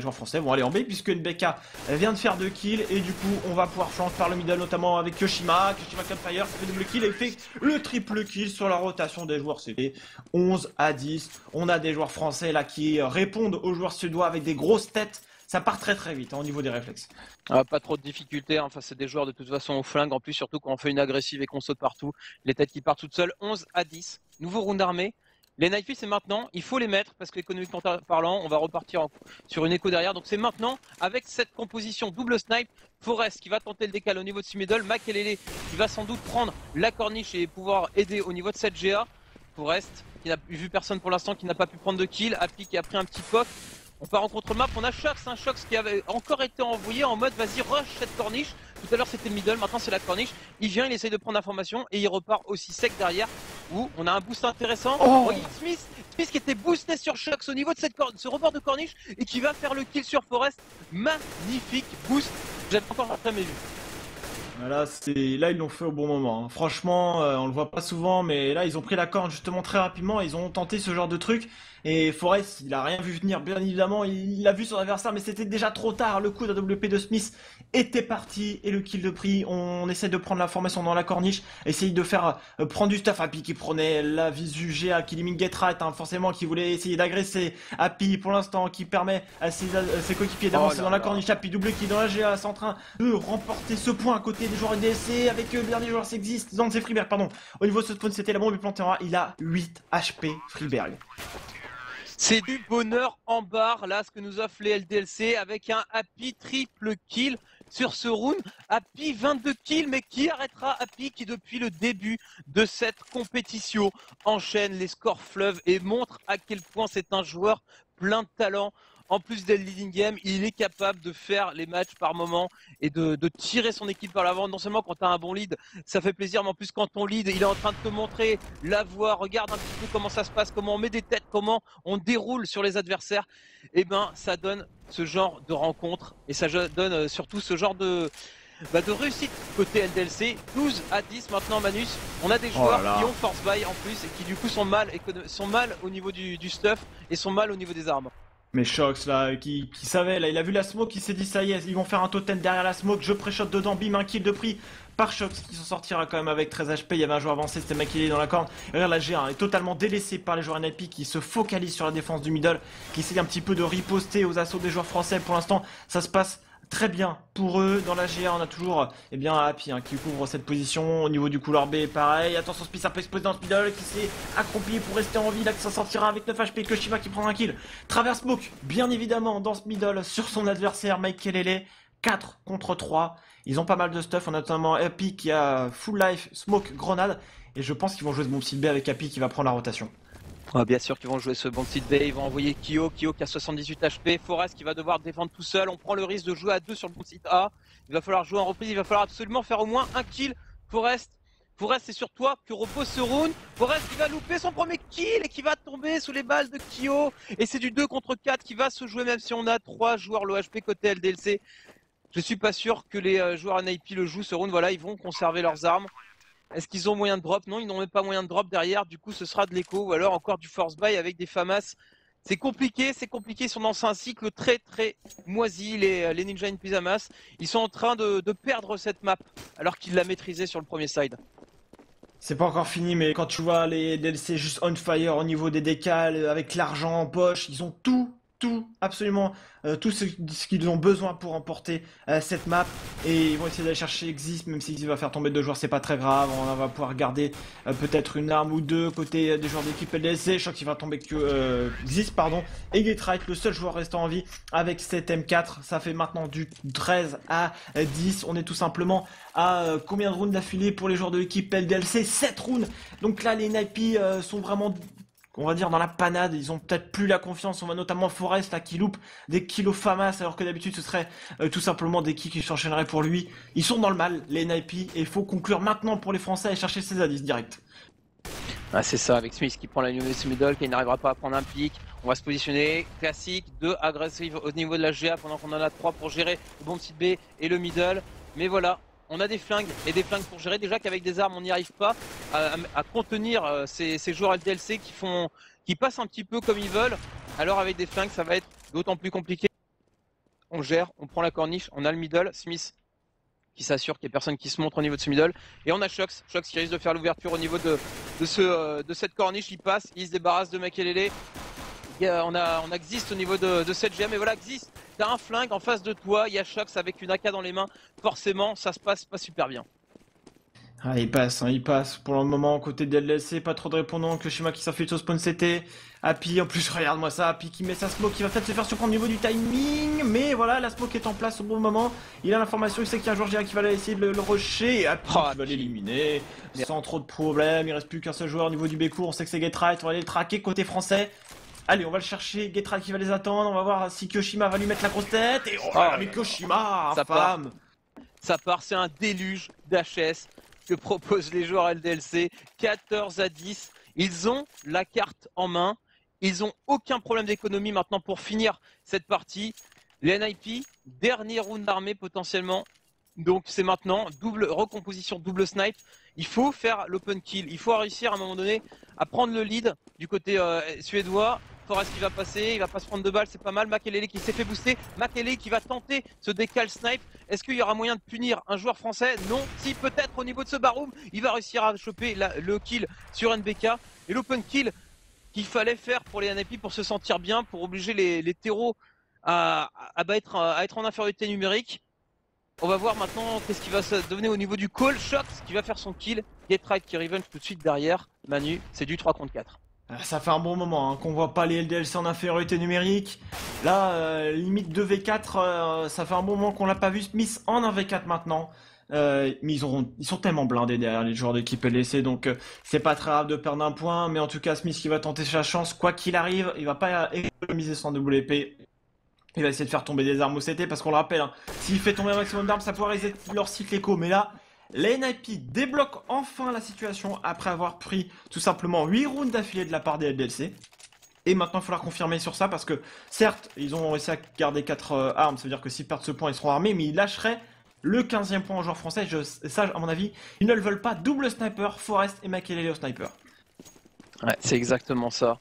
joueurs français vont aller en B puisque NBK vient de faire 2 kills. Et du coup, on va pouvoir flanquer par le middle, notamment avec Yoshima. Yoshima Campfire qui fait double kill et fait le triple kill sur la rotation des joueurs CD. 11-10. On a des joueurs français là qui répondent aux joueurs suédois avec des grosses tête, ça part très très vite, hein, au niveau des réflexes. Pas trop de difficultés, hein. Enfin, c'est des joueurs de toute façon au flingue, en plus surtout quand on fait une agressive et qu'on saute partout, les têtes qui partent toutes seules. 11-10, nouveau round armé. Les Nightfish c'est maintenant, il faut les mettre parce qu'économiquement parlant, on va repartir sur une écho derrière. Donc c'est maintenant avec cette composition double snipe, Forest qui va tenter le décal au niveau de ce middle, Makelele qui va sans doute prendre la corniche et pouvoir aider au niveau de cette GA. Forest qui n'a vu personne pour l'instant, qui n'a pas pu prendre de kill, Happy qui a pris un petit poc. On part en contre-map, on a Shox, un Shox qui avait encore été envoyé en mode vas-y rush cette corniche. Tout à l'heure c'était le middle, maintenant c'est la corniche. Il vient, il essaye de prendre l'information et il repart aussi sec derrière. Où on a un boost intéressant. Oh, Smith qui était boosté sur Shox au niveau de ce rebord de corniche et qui va faire le kill sur Forest. Magnifique boost, j'avais encore jamais vu. Là, ils l'ont fait au bon moment, hein. Franchement, on le voit pas souvent, mais là, ils ont pris la corne justement très rapidement. Ils ont tenté ce genre de truc. Et Forest, il a rien vu venir, bien évidemment. Il a vu son adversaire, mais c'était déjà trop tard. Le coup d'AWP de Smith était parti. Et le kill de prix, on essaie de prendre la formation dans la corniche. Essayer de faire prendre du stuff. Happy qui prenait la visu GA, qui élimine Getright, hein, forcément, qui voulait essayer d'agresser. Happy, pour l'instant, qui permet à ses coéquipiers d'avancer dans la corniche. Happy double qui dans la GA, c'est en train de remporter ce point à côté des joueurs DSC avec le dernier joueur s'existe. Non, c'est Freeberg, pardon. Au niveau de ce spawn, c'était la bombe plantée en A. Il a 8 HP, Freeberg. C'est du bonheur en barre, là, ce que nous offre les LDLC avec un Happy triple kill sur ce round. Happy 22 kills, mais qui arrêtera Happy qui, depuis le début de cette compétition, enchaîne les scores fleuves et montre à quel point c'est un joueur plein de talent. En plus d'être leading game, il est capable de faire les matchs par moment et de tirer son équipe par l'avant. Non seulement quand tu as un bon lead, ça fait plaisir, mais en plus quand ton lead, il est en train de te montrer la voie, regarde un petit peu comment ça se passe, comment on met des têtes, comment on déroule sur les adversaires, et ben ça donne ce genre de rencontre et ça donne surtout ce genre de réussite côté LDLC. 12-10 maintenant Manus, on a des joueurs qui ont force buy en plus et qui du coup sont mal au niveau du stuff et sont mal au niveau des armes. Mais Shox là, qui savait, là, il a vu la smoke, il s'est dit ça y est, ils vont faire un totem derrière la smoke, je pré-shot dedans, bim, un kill de prix par Shox qui s'en sortira quand même avec 13 HP. Il y avait un joueur avancé, c'était Makele dans la corne. Et regarde, la G1 est totalement délaissée par les joueurs NIP qui se focalisent sur la défense du middle, qui essaye un petit peu de riposter aux assauts des joueurs français. Pour l'instant, ça se passe très bien pour eux. Dans la G1, on a toujours Happy qui couvre cette position. Au niveau du couloir B, pareil. Attention, Spice un peu exposé dans ce middle qui s'est accroupi pour rester en vie. Là, qui s'en sortira avec 9 HP. Kushima qui prendra un kill. Traverse smoke, bien évidemment, dans ce middle sur son adversaire, Makele. 4 contre 3. Ils ont pas mal de stuff. On a notamment Happy qui a full life, smoke, grenade. Et je pense qu'ils vont jouer ce bon site B avec Happy qui va prendre la rotation. Bien sûr qu'ils vont jouer ce bon site B, ils vont envoyer Kyo qui a 78 HP, Forest qui va devoir défendre tout seul, on prend le risque de jouer à 2 sur le bon site A, il va falloir jouer en reprise, il va falloir absolument faire au moins un kill. Forest, c'est sur toi que repose ce round. Forest qui va louper son premier kill et qui va tomber sous les balles de Kyo, et c'est du 2 contre 4 qui va se jouer même si on a 3 joueurs low HP côté LDLC. Je suis pas sûr que les joueurs NIP le jouent ce round, voilà, ils vont conserver leurs armes. Est-ce qu'ils ont moyen de drop? Non, ils n'ont même pas moyen de drop derrière. Du coup, ce sera de l'écho ou alors encore du force buy avec des FAMAS. C'est compliqué. Ils sont dans un cycle très moisi, les Ninja in Pyjamas. Ils sont en train de perdre cette map alors qu'ils la maîtrisaient sur le premier side. C'est pas encore fini, mais quand tu vois les DLC juste on fire au niveau des décals, avec l'argent en poche, ils ont tout, absolument tout ce qu'ils ont besoin pour remporter cette map. Et ils vont essayer d'aller chercher Exist, même si Exist va faire tomber 2 joueurs, c'est pas très grave. On va pouvoir garder peut-être une arme ou 2 côté des joueurs d'équipe LDLC. Je crois qu'il va tomber que Exist, pardon. Et Getright, le seul joueur restant en vie avec cette M4. Ça fait maintenant du 13 à 10. On est tout simplement à combien de rounds d'affilée pour les joueurs de l'équipe LDLC? 7 rounds. Donc là, les NIP sont vraiment, on va dire, dans la panade. Ils ont peut-être plus la confiance. On voit notamment Forest là qui loupe des kills FAMAS alors que d'habitude ce serait tout simplement des kills qui s'enchaîneraient pour lui. Ils sont dans le mal, les NIP, et il faut conclure maintenant pour les Français et chercher ses A10 direct. Ah, c'est ça, avec Smith qui prend la middle, qui n'arrivera pas à prendre un pic. On va se positionner classique, 2 agressifs au niveau de la GA pendant qu'on en a 3 pour gérer le bon site B et le middle. Mais voilà, on a des flingues et des flingues pour gérer. Déjà qu'avec des armes, on n'y arrive pas à contenir ces joueurs LDLC qui passent un petit peu comme ils veulent. Alors avec des flingues, ça va être d'autant plus compliqué. On gère, on prend la corniche, on a le middle, Smith qui s'assure qu'il n'y a personne qui se montre au niveau de ce middle. Et on a Shox qui risque de faire l'ouverture au niveau de cette corniche. Il passe, il se débarrasse de Makele. On a Xist au niveau de cette GM. Et voilà, Xist, t'as un flingue en face de toi. Il y a Shox avec une AK dans les mains. Forcément, ça se passe pas super bien. Ah, il passe. Pour le moment, côté de LDLC, pas trop de répondants. Kushima qui s'infiltre au spawn CT. Happy, en plus, regarde-moi ça. Happy qui met sa smoke, qui va peut-être se faire surprendre au niveau du timing. Mais voilà, la smoke est en place au bon moment. Il a l'information, il sait qu'il y a un joueur GA qui va essayer de le rusher. Et Happy qui va l'éliminer sans trop de problèmes. Il reste plus qu'un seul joueur au niveau du Bécourt. On sait que c'est Getright. On va aller le traquer côté français. Allez, on va le chercher. Getright qui va les attendre. On va voir si Kushima va lui mettre la grosse tête. Et oh là, mais Kushima, infâme. Ça part, c'est un déluge d'HS que proposent les joueurs LDLC. 14-10. Ils ont la carte en main. Ils ont aucun problème d'économie maintenant pour finir cette partie. Les NIP, dernier round d'armée potentiellement. Donc c'est maintenant, double recomposition, double snipe. Il faut faire l'open kill. Il faut réussir à un moment donné à prendre le lead du côté suédois. Forest qui va passer, il va pas se prendre de balles, c'est pas mal. Makele qui s'est fait booster. Makele qui va tenter ce décal snipe. Est-ce qu'il y aura moyen de punir un joueur français? Non. Si, peut-être au niveau de ce baroom, il va réussir à choper le kill sur NBK. Et l'open kill qu'il fallait faire pour les NIP pour se sentir bien, pour obliger les terreaux à être en infériorité numérique. On va voir maintenant qu'est-ce qui va se donner au niveau du call. Shox qui va faire son kill. Getright qui revenge tout de suite derrière. Manu, c'est du 3 contre 4. Ça fait un bon moment qu'on voit pas les LDLC en infériorité numérique. Là, limite 2v4, ça fait un bon moment qu'on l'a pas vu. Smith en 1v4 maintenant. Mais ils sont tellement blindés derrière les joueurs d'équipe LDC, donc c'est pas très grave de perdre un point. Mais en tout cas, Smith qui va tenter sa chance, quoi qu'il arrive, il va pas économiser son double épée. Il va essayer de faire tomber des armes au CT parce qu'on le rappelle, hein, s'il fait tomber un maximum d'armes, ça pourrait reset leur cycle écho. Mais là, les NIP débloquent enfin la situation après avoir pris tout simplement 8 rounds d'affilée de la part des LDLC. Et maintenant, il faudra confirmer sur ça parce que, certes, ils ont réussi à garder 4 armes, ça veut dire que s'ils perdent ce point, ils seront armés, mais ils lâcheraient le 15e point aux joueurs français. Ça, à mon avis, ils ne le veulent pas. Double sniper, Forest et Makelele au sniper. Ouais, c'est exactement ça.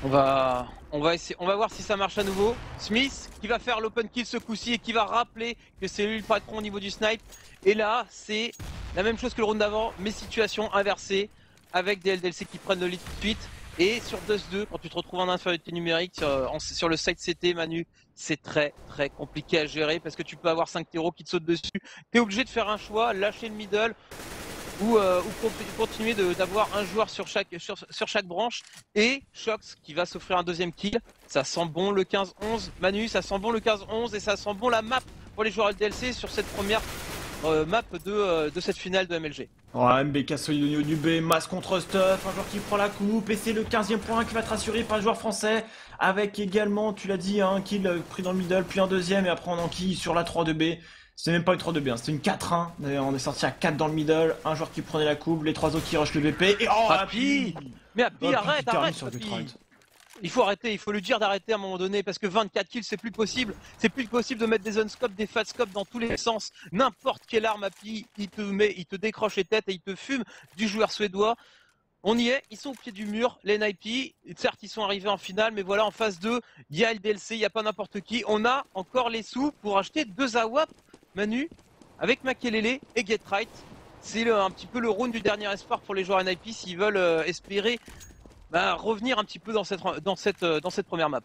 On va voir si ça marche à nouveau. Smith qui va faire l'open kill ce coup-ci et qui va rappeler que c'est lui le patron au niveau du snipe. Et là, c'est la même chose que le round d'avant, mais situation inversée avec des LDLC qui prennent le lead tout de suite. Et sur Dust 2, quand tu te retrouves en infériorité numérique sur le site CT, Manu, c'est très très compliqué à gérer parce que tu peux avoir 5 terreaux qui te sautent dessus. Tu es obligé de faire un choix, lâcher le middle ou continuer d'avoir un joueur sur chaque branche. Et Shox qui va s'offrir un deuxième kill. Ça sent bon le 15-11, Manu, ça sent bon le 15-11 et ça sent bon la map pour les joueurs LDLC sur cette première map de cette finale de MLG. Ouais, MBK solide au niveau du B, Mas contre Stuff, un joueur qui prend la coupe, et c'est le 15e point qui va être assuré par un joueur français, avec également, tu l'as dit, un kill pris dans le middle, puis un deuxième, et après on enquille sur la 3-2B. C'était même pas une 3-2B, hein, c'était une 4-1, on est sorti à 4 dans le middle, un joueur qui prenait la coupe, les 3 autres qui rushent le VP, et oh, Happy. Mais Happy, arrête, Happy. Il faut arrêter, il faut lui dire d'arrêter à un moment donné parce que 24 kills c'est plus possible. C'est plus possible de mettre des unscopes, des fatscopes dans tous les sens. N'importe quelle arme Happy, il te décroche les têtes et il te fume du joueur suédois. On y est, ils sont au pied du mur, les NIP. Certes, ils sont arrivés en finale, mais voilà, en phase 2, il y a LDLC, il n'y a pas n'importe qui. On a encore les sous pour acheter 2 AWAP, Manu, avec Makelele et Get Right. C'est un petit peu le round du dernier espoir pour les joueurs NIP s'ils veulent espérer revenir un petit peu dans cette première map.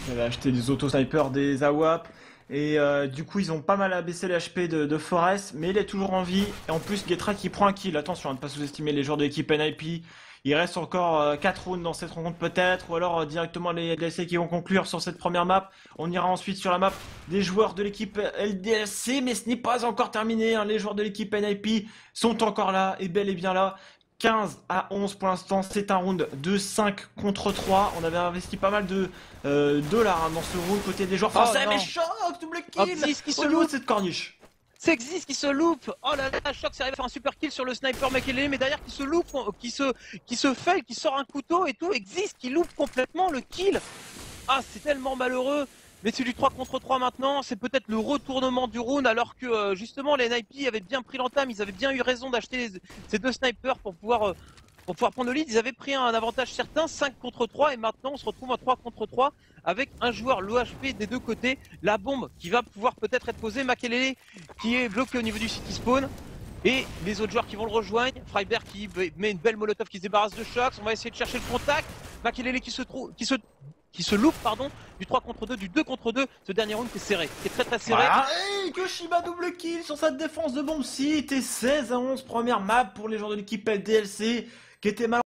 Ils avaient acheté des auto-snipers, des AWAP, et du coup ils ont pas mal abaissé les HP de Forest, mais il est toujours en vie, et en plus Getra qui prend un kill, attention à ne pas sous-estimer les joueurs de l'équipe NIP, il reste encore 4 rounds dans cette rencontre peut-être, ou alors directement les LDLC qui vont conclure sur cette première map. On ira ensuite sur la map des joueurs de l'équipe LDLC, mais ce n'est pas encore terminé, hein. Les joueurs de l'équipe NIP sont encore là, et bel et bien là. 15-11 pour l'instant, c'est un round de 5 contre 3. On avait investi pas mal de dollars dans ce round côté des joueurs français, mais Shox, double kill qui se au niveau loupe de cette corniche. C'est Exis qui se loupe. Oh là là, Shox arrive à faire un super kill sur le sniper Makelele, mais derrière qui se loupe, qui se fait, qui sort un couteau et tout. Exis qui loupe complètement le kill. Ah, c'est tellement malheureux. Mais c'est du 3 contre 3 maintenant, c'est peut-être le retournement du round alors que justement les NIP avaient bien pris l'entame, ils avaient bien eu raison d'acheter ces 2 snipers pour pouvoir prendre le lead. Ils avaient pris un avantage certain, 5 contre 3 et maintenant on se retrouve en 3 contre 3 avec un joueur, l'OHP des deux côtés, la bombe qui va pouvoir peut-être être posée, Makelele qui est bloqué au niveau du city spawn. Et les autres joueurs qui vont le rejoindre, Freiberg qui met une belle molotov qui se débarrasse de Shox, on va essayer de chercher le contact, Makelele qui se loupe du 3 contre 2, du 2 contre 2, ce dernier round qui est serré, qui est très très serré. Ah, et Yoshiba double kill sur sa défense de bombe site et 16-11 première map pour les joueurs de l'équipe LDLC qui était mal